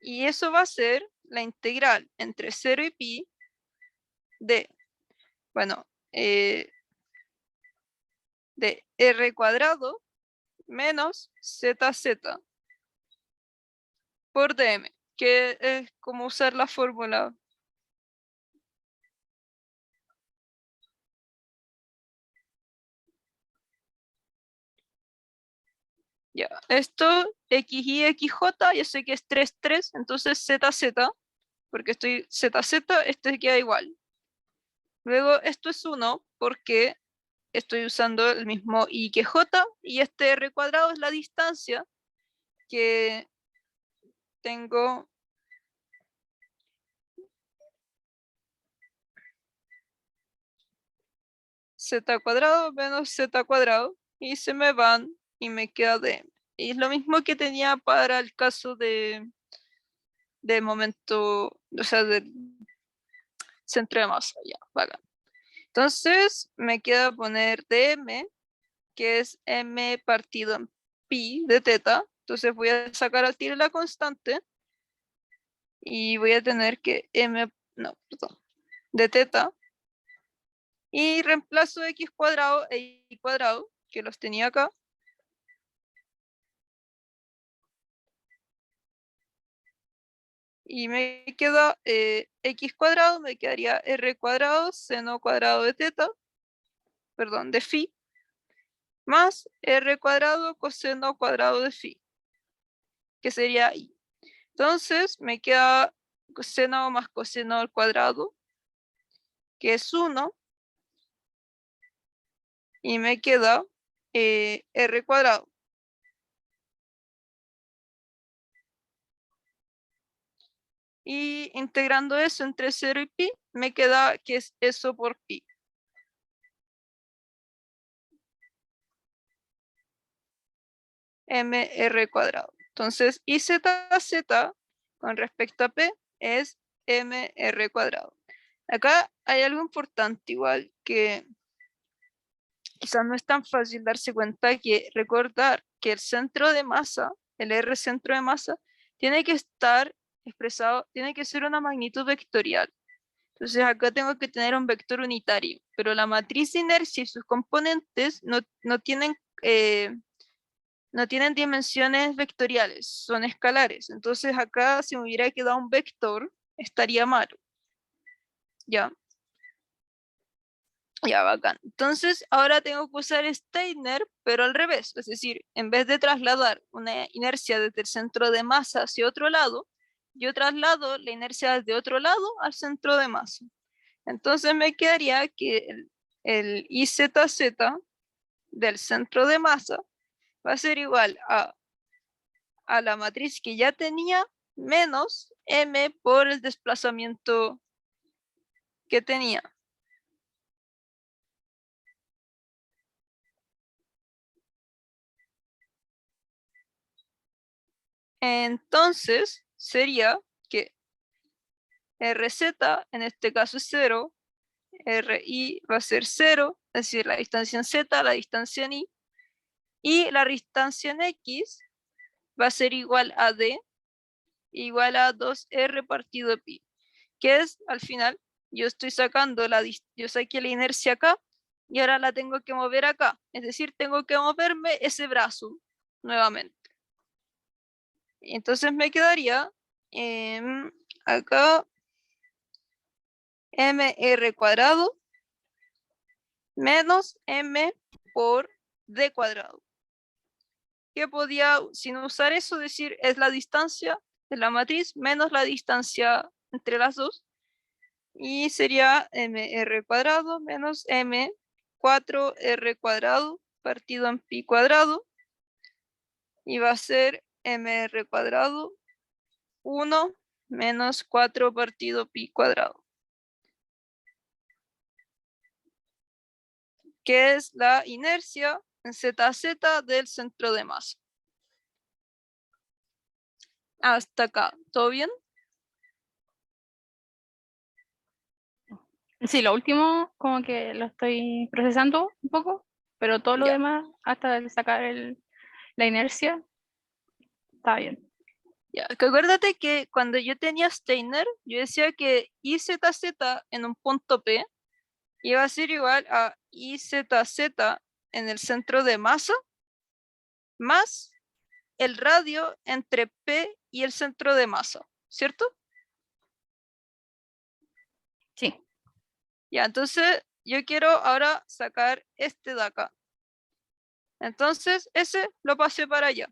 Y eso va a ser la integral entre 0 y pi de, bueno, de R cuadrado menos ZZ por dm, que es como usar la fórmula. Ya, esto xy, xj, yo sé que es 3, 3, entonces zz, porque estoy zz, este queda igual. Luego esto es 1 porque estoy usando el mismo y que j, y este r cuadrado es la distancia que tengo z cuadrado menos z cuadrado, y se me van y me queda dm. Y es lo mismo que tenía para el caso de momento, o sea, del centro de masa, ya, vaga. Entonces me queda poner dm, que es m partido en pi de teta. Entonces voy a sacar al tiro la constante y voy a tener que no, perdón, de teta, y reemplazo x cuadrado e y cuadrado, que los tenía acá, y me queda x cuadrado, me quedaría r cuadrado seno cuadrado de teta, perdón, de phi, más r cuadrado coseno cuadrado de phi, que sería y. Entonces me queda coseno más coseno al cuadrado, que es 1, y me queda r cuadrado. Y integrando eso entre 0 y pi, me queda que es eso por pi. mr cuadrado. Entonces, IZZ con respecto a P es mr cuadrado. Acá hay algo importante, igual que quizás no es tan fácil darse cuenta, que recordar que el centro de masa, el R centro de masa, tiene que estar expresado, tiene que ser una magnitud vectorial. Entonces acá tengo que tener un vector unitario, pero la matriz de inercia y sus componentes no tienen dimensiones vectoriales, son escalares. Entonces acá si me hubiera quedado un vector, estaría malo. ¿Ya? Ya, bacán. Entonces ahora tengo que usar Steiner, pero al revés. Es decir, en vez de trasladar una inercia desde el centro de masa hacia otro lado, yo traslado la inercia desde otro lado al centro de masa. Entonces me quedaría que el IZZ del centro de masa va a ser igual a la matriz que ya tenía menos m por el desplazamiento que tenía. Entonces sería que RZ en este caso es 0, RI va a ser 0, es decir, la distancia en Z, la distancia en I, y la distancia en X va a ser igual a D, igual a 2R partido pi, que es al final, yo estoy sacando yo saqué la inercia acá y ahora la tengo que mover acá, es decir, tengo que moverme ese brazo nuevamente. Entonces me quedaría acá mr cuadrado menos m por d cuadrado. Que podía, sin usar eso, decir es la distancia de la matriz menos la distancia entre las dos. Y sería mr cuadrado menos m 4r cuadrado partido en pi cuadrado. Y va a ser mr cuadrado 1 menos 4 partido pi cuadrado. Que es la inercia en ZZ del centro de masa. Hasta acá, ¿todo bien? Sí, lo último como que lo estoy procesando un poco, pero todo lo Ya. demás, hasta el sacar la inercia, está bien. Ya, que acuérdate que cuando yo tenía Steiner, yo decía que IZZ en un punto P iba a ser igual a IZZ en el centro de masa más el radio entre P y el centro de masa, ¿cierto? Sí. Ya, entonces yo quiero ahora sacar este de acá. Entonces ese lo pasé para allá.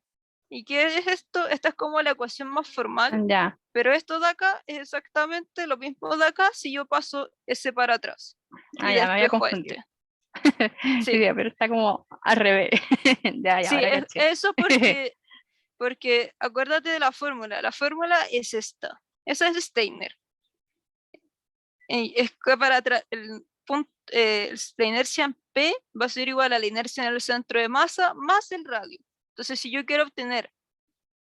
¿Y qué es esto? Esta es como la ecuación más formal, Ya. pero esto de acá es exactamente lo mismo de acá si yo paso ese para atrás y Ya me había despejo confundido. este. Sí, Sí, pero está como al revés. Ya, sí, ahora caché. eso porque acuérdate de la fórmula. La fórmula es esta. Esa es Steiner. Y es que para la inercia en P va a ser igual a la inercia en el centro de masa más el radio. Entonces, si yo quiero obtener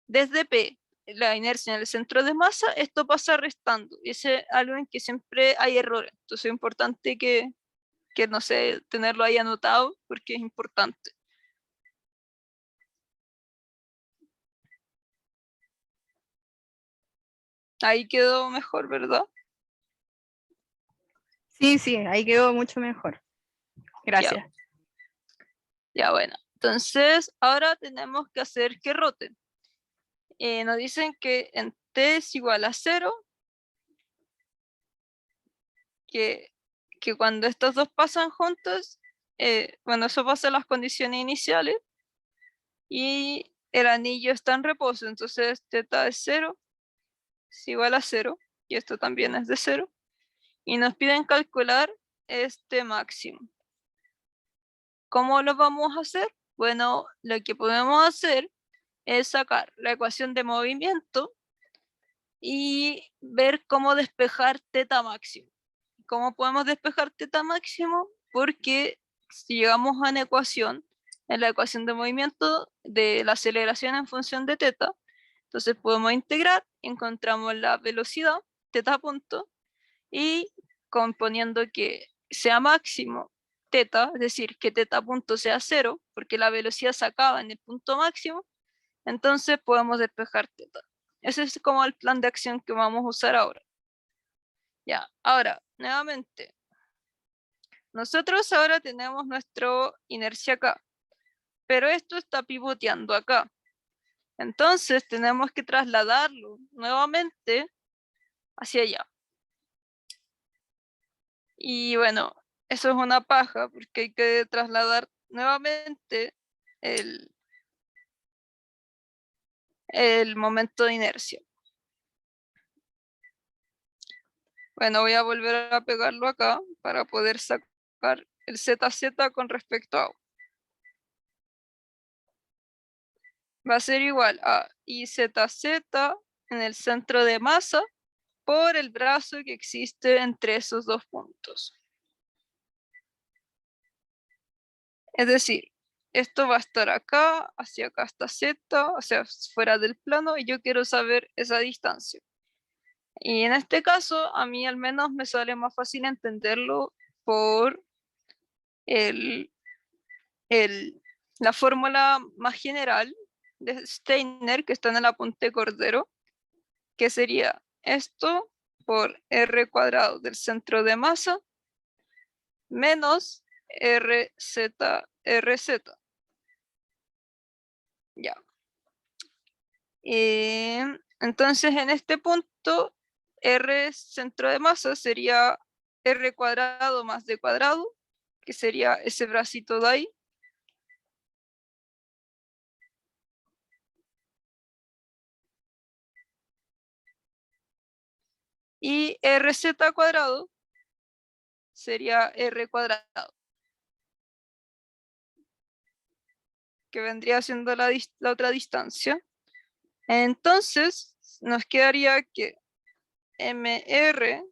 desde P la inercia en el centro de masa, esto pasa restando. Y es algo en que siempre hay errores. Entonces, es importante que no sé, tenerlo ahí anotado porque es importante. Ahí quedó mejor, ¿verdad? Sí, sí, ahí quedó mucho mejor. Ya, Gracias. ya bueno. Entonces, ahora tenemos que hacer que rote. Nos dicen que en t es igual a 0, que cuando estos dos pasan juntos, bueno, eso pasa en las condiciones iniciales, y el anillo está en reposo, entonces θ es 0, es igual a 0, y esto también es de 0, y nos piden calcular este máximo. ¿Cómo lo vamos a hacer? Bueno, lo que podemos hacer es sacar la ecuación de movimiento y ver cómo despejar θ máximo. ¿Cómo podemos despejar θ máximo? Porque si llegamos a una ecuación, en la ecuación de movimiento de la aceleración en función de θ, Entonces podemos integrar, encontramos la velocidad, teta punto, y componiendo que sea máximo teta, es decir, que teta punto sea 0, porque la velocidad se acaba en el punto máximo, entonces podemos despejar teta. Ese es como el plan de acción que vamos a usar ahora. Ya, ahora, nuevamente, nosotros ahora tenemos nuestra inercia acá, pero esto está pivoteando acá. Entonces tenemos que trasladarlo nuevamente hacia allá. Y bueno, eso es una paja porque hay que trasladar nuevamente el momento de inercia. Bueno, voy a volver a pegarlo acá para poder sacar el ZZ con respecto a U. Va a ser igual a IZZ en el centro de masa por el brazo que existe entre esos dos puntos. Es decir, esto va a estar acá, hacia acá está Z, o sea, fuera del plano, y yo quiero saber esa distancia. Y en este caso, a mí al menos me sale más fácil entenderlo por la fórmula más general de Steiner, que está en el apunte Cordero, que sería esto por R cuadrado del centro de masa menos RZ. Ya. Entonces en este punto R centro de masa sería R cuadrado más D cuadrado, que sería ese bracito de ahí. Y RZ cuadrado sería R cuadrado, que vendría siendo la otra distancia. Entonces nos quedaría que MR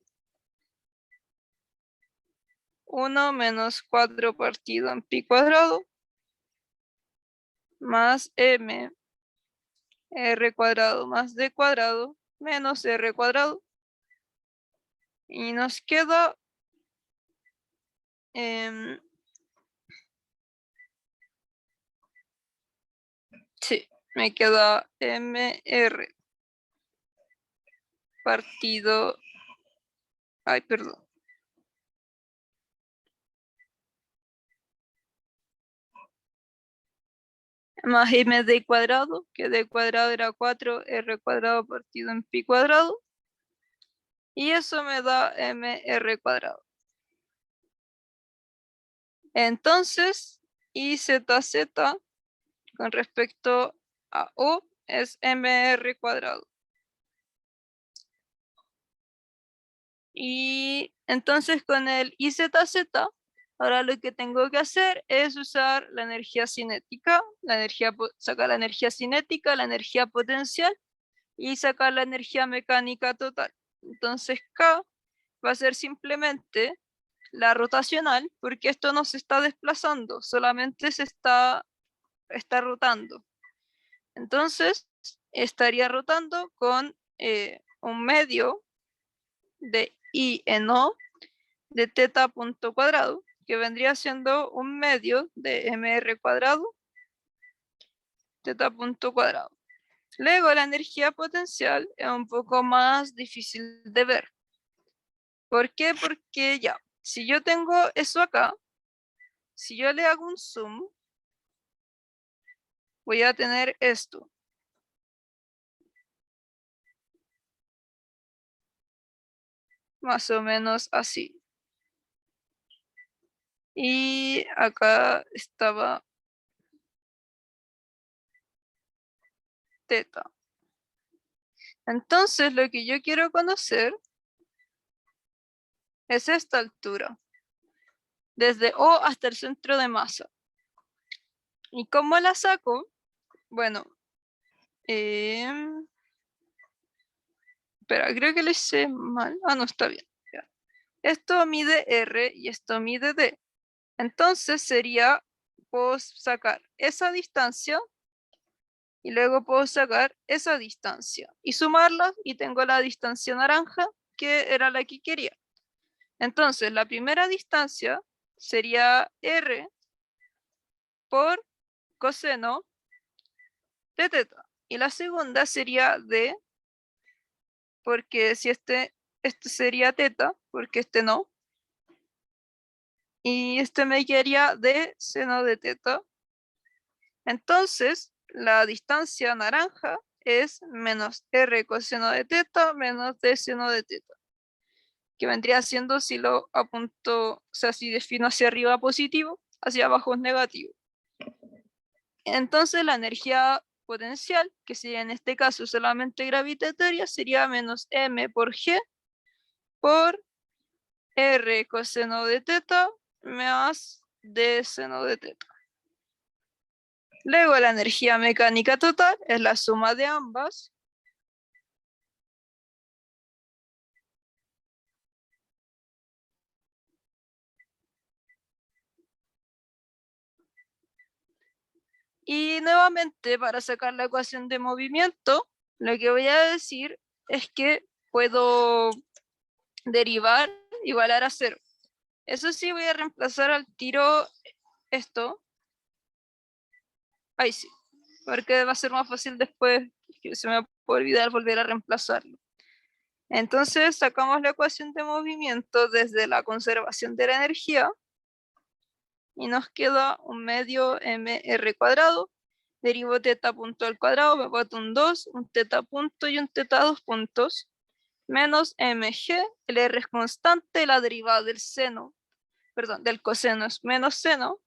1 menos 4 partido en pi cuadrado más M R cuadrado más D cuadrado menos R cuadrado. Y nos queda sí, me queda MR partido, ay, perdón. Más md cuadrado, que d cuadrado era 4r cuadrado partido en pi cuadrado. Y eso me da mr cuadrado. Entonces, IZZ con respecto a U es mr cuadrado. Y entonces con el IZZ, ahora lo que tengo que hacer es usar la energía cinética, sacar la energía cinética, la energía potencial y sacar la energía mecánica total. Entonces K va a ser simplemente la rotacional, porque esto no se está desplazando, solamente se está rotando. Entonces estaría rotando con un medio de I en O de teta punto cuadrado, que vendría siendo un medio de mr cuadrado teta punto cuadrado. Luego la energía potencial es un poco más difícil de ver. ¿Por qué? Porque ya, si yo tengo eso acá, si yo le hago un zoom, voy a tener esto. Más o menos así. Y acá estaba teta. Entonces lo que yo quiero conocer es esta altura. Desde O hasta el centro de masa. ¿Y cómo la saco? Bueno, espera, creo que lo hice mal. Ah, no, está bien. Ya. Esto mide R y esto mide D. Entonces sería, puedo sacar esa distancia Y luego puedo sacar esa distancia y sumarla y tengo la distancia naranja que era la que quería. Entonces la primera distancia sería R por coseno de teta. Y la segunda sería D, porque si este sería teta, porque este no. Y este me quedaría D seno de teta. Entonces, la distancia naranja es menos R coseno de teta menos D seno de teta. Que vendría siendo si lo apunto, o sea, si defino hacia arriba positivo, hacia abajo es negativo. Entonces la energía potencial, que sería en este caso solamente gravitatoria, sería menos m por g por r coseno de teta más d seno de teta. Luego la energía mecánica total es la suma de ambas. Y nuevamente, para sacar la ecuación de movimiento, lo que voy a decir es que puedo derivar, igualar a 0. Eso sí, voy a reemplazar al tiro esto. Ahí sí, porque va a ser más fácil después, que se me puede olvidar volver a reemplazarlo. Entonces sacamos la ecuación de movimiento desde la conservación de la energía y nos queda un medio mr cuadrado. Derivo teta punto al cuadrado, me boto un 2, un teta punto y un teta 2 puntos, menos mg, el r es constante, la derivada del seno, perdón, del coseno es menos seno,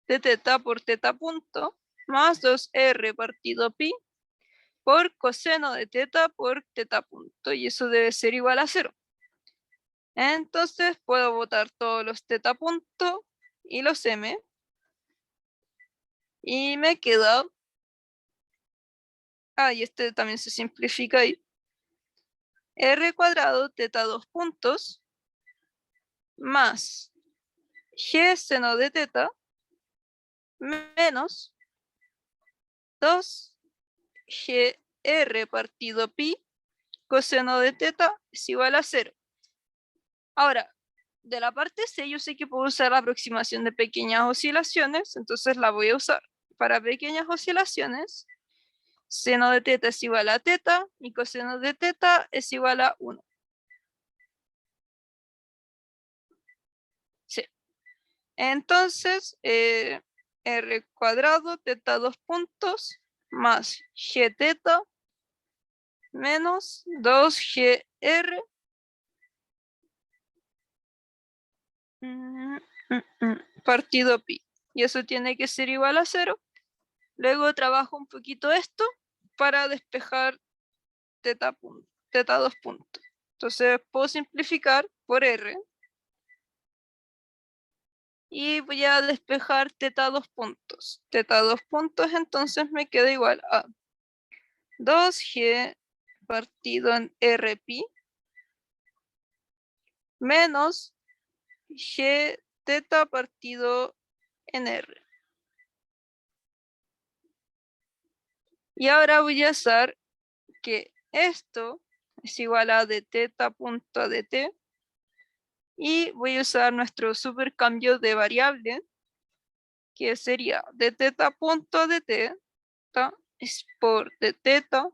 de teta por teta punto, más 2r partido pi, por coseno de teta por teta punto, y eso debe ser igual a 0. Entonces puedo botar todos los teta punto y los m, y me queda, y este también se simplifica ahí, r cuadrado teta 2 puntos más g seno de teta menos 2gr partido pi coseno de teta es igual a 0. Ahora, de la parte C yo sé que puedo usar la aproximación de pequeñas oscilaciones, entonces la voy a usar. Para pequeñas oscilaciones, seno de teta es igual a teta y coseno de teta es igual a 1. Sí. Entonces, r cuadrado teta 2 puntos más g teta menos 2gr partido pi. Y eso tiene que ser igual a 0. Luego trabajo un poquito esto para despejar teta 2 puntos. Entonces puedo simplificar por r. Y voy a despejar teta 2 puntos. Teta 2 puntos entonces me queda igual a 2g partido en r pi menos g teta partido en r. Y ahora voy a hacer que esto es igual a d teta punto a dt. Y voy a usar nuestro supercambio de variable, que sería d teta punto a dt, es por d teta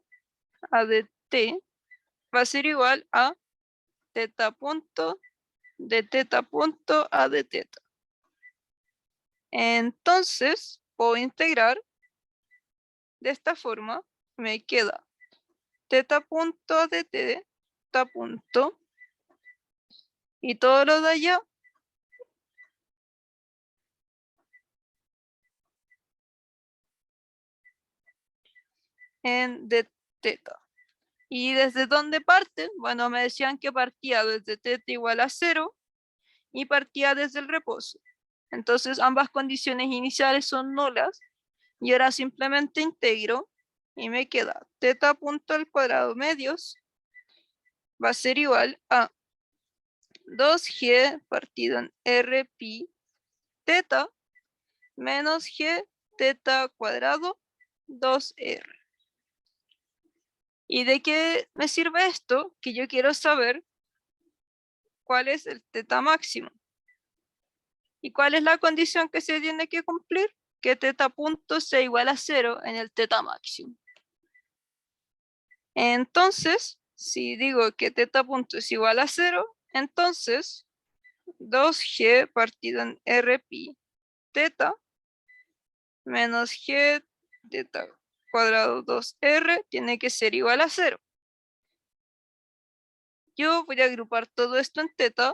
a dt, va a ser igual a teta punto de teta punto a d teta. Entonces, puedo integrar de esta forma, me queda teta punto de teta punto y todo lo de allá en d teta. ¿Y desde dónde parten? Bueno, me decían que partía desde teta igual a 0 y partía desde el reposo. Entonces ambas condiciones iniciales son nulas y ahora simplemente integro y me queda teta punto al cuadrado medios va a ser igual a 2g partido en r pi teta menos g teta cuadrado 2r. ¿Y de qué me sirve esto? Que yo quiero saber cuál es el teta máximo. ¿Y cuál es la condición que se tiene que cumplir? Que teta punto sea igual a 0 en el teta máximo. Entonces, si digo que teta punto es igual a 0, entonces 2g partido en r pi teta menos g teta cuadrado 2r tiene que ser igual a 0. Yo voy a agrupar todo esto en teta.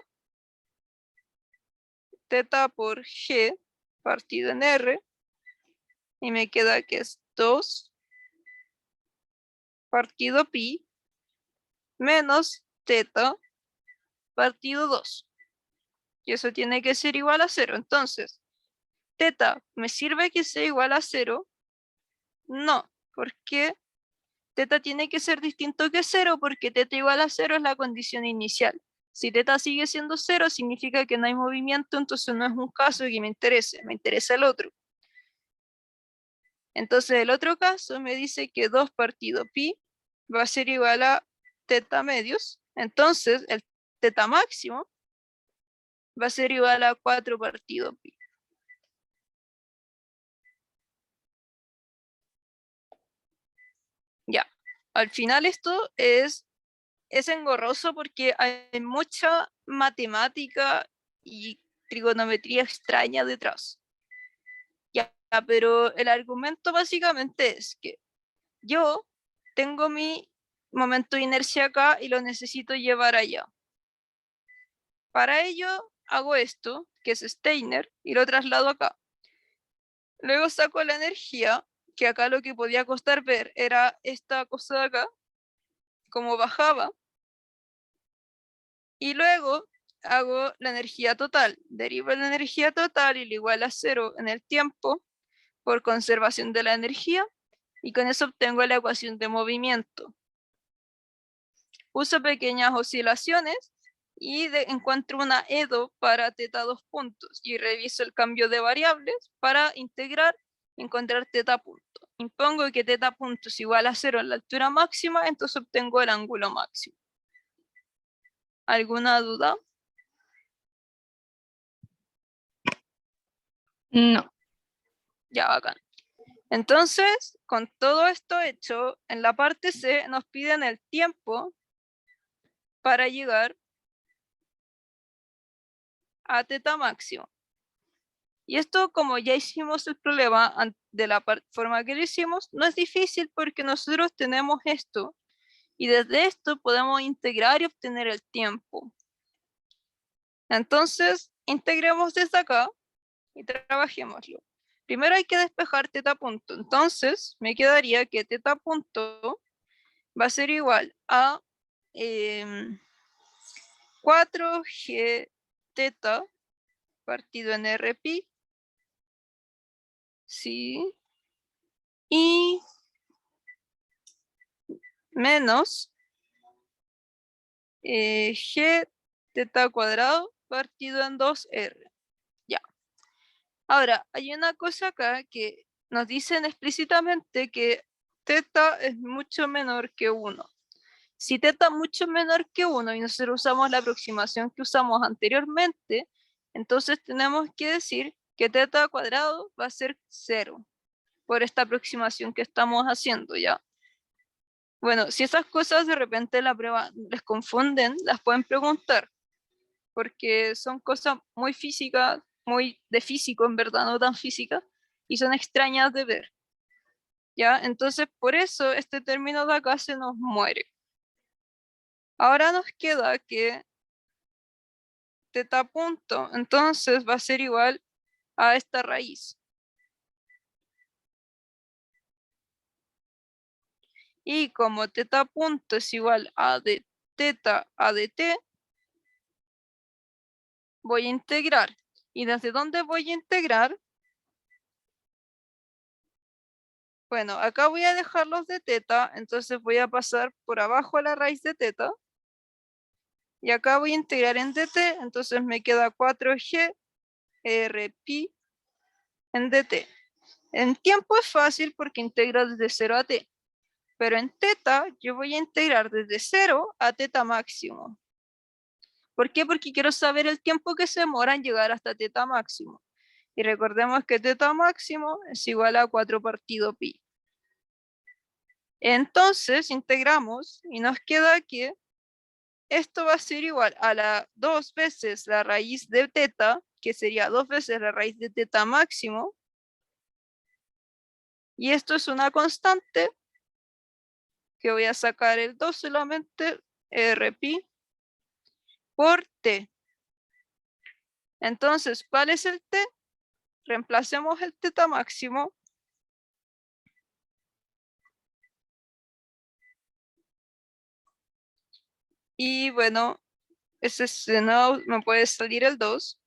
Teta por g partido en r. Y me queda que es 2 partido pi menos teta partido 2. Y eso tiene que ser igual a 0. Entonces, teta, ¿me sirve que sea igual a 0? No, porque teta tiene que ser distinto que 0, porque teta igual a 0 es la condición inicial. Si teta sigue siendo 0, significa que no hay movimiento, entonces no es un caso que me interesa el otro. Entonces el otro caso me dice que 2 partido pi va a ser igual a teta medios. Entonces el teta máximo va a ser igual a 4 partido pi. Ya, al final esto es engorroso porque hay mucha matemática y trigonometría extraña detrás. Ya, pero el argumento básicamente es que yo tengo mi momento de inercia acá y lo necesito llevar allá. Para ello hago esto, que es Steiner, y lo traslado acá. Luego saco la energía, que acá lo que podía costar ver era esta cosa de acá, como bajaba. Y luego hago la energía total. Derivo la energía total y la igual a 0 en el tiempo por conservación de la energía. Y con eso obtengo la ecuación de movimiento. Uso pequeñas oscilaciones y encuentro una EDO para teta 2 puntos y reviso el cambio de variables para integrar y encontrar teta punto. Impongo que teta punto es igual a 0 en la altura máxima, entonces obtengo el ángulo máximo. ¿Alguna duda? No. Ya, bacán. Entonces, con todo esto hecho, en la parte C nos piden el tiempo para llegar a teta máximo. Y esto, como ya hicimos el problema de la forma que lo hicimos, no es difícil porque nosotros tenemos esto. Y desde esto podemos integrar y obtener el tiempo. Entonces, integremos desde acá y trabajémoslo. Primero hay que despejar teta punto. Entonces, me quedaría que teta punto va a ser igual a 4g teta partido en r pi, ¿sí? Y menos g teta cuadrado partido en 2r. Ya. Ahora, hay una cosa acá que nos dicen explícitamente que teta es mucho menor que 1. Si teta es mucho menor que 1 y nosotros usamos la aproximación que usamos anteriormente, entonces tenemos que decir que teta cuadrado va a ser 0 por esta aproximación que estamos haciendo ya. Bueno, si esas cosas de repente en la prueba les confunden, las pueden preguntar, porque son cosas muy físicas, muy de físico en verdad, no tan físicas, y son extrañas de ver. ¿Ya? Entonces, por eso este término de acá se nos muere. Ahora nos queda que teta punto, entonces va a ser igual a esta raíz. Y como teta punto es igual a de teta a de t, voy a integrar. ¿Y desde dónde voy a integrar? Bueno, acá voy a dejar los de teta, entonces voy a pasar por abajo la raíz de teta. Y acá voy a integrar en dt, entonces me queda 4g r pi en dt. En tiempo es fácil porque integro desde 0 a t, pero en teta yo voy a integrar desde 0 a teta máximo. ¿Por qué? Porque quiero saber el tiempo que se demora en llegar hasta teta máximo. Y recordemos que teta máximo es igual a 4 partido pi. Entonces integramos y nos queda que esto va a ser igual a la 2 veces la raíz de teta, que sería 2 veces la raíz de teta máximo. Y esto es una constante que voy a sacar el 2 solamente, r pi por t. Entonces, ¿cuál es el t? Reemplacemos el teta máximo. Y bueno, ese no me puede salir el 2.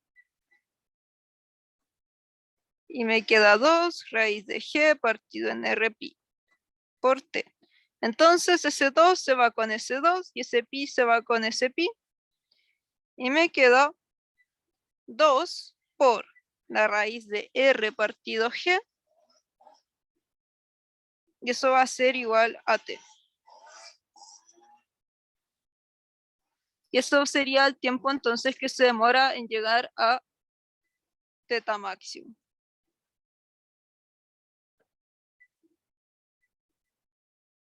Y me queda 2 raíz de g partido en r pi por t. Entonces ese 2 se va con ese 2 y ese pi se va con ese pi. Y me queda 2 por la raíz de r partido g. Y eso va a ser igual a t. Y eso sería el tiempo entonces que se demora en llegar a teta máximo.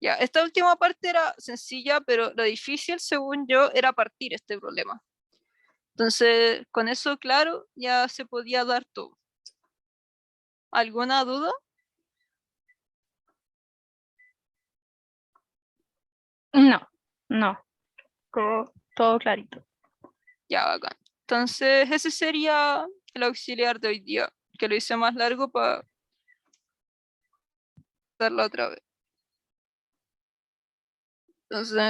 Ya, esta última parte era sencilla, pero lo difícil, según yo, era partir este problema. Entonces, con eso claro, ya se podía dar todo. ¿Alguna duda? No, no. Todo clarito. Ya, bacán. Entonces, ese sería el auxiliar de hoy día, que lo hice más largo para darlo otra vez. Entonces,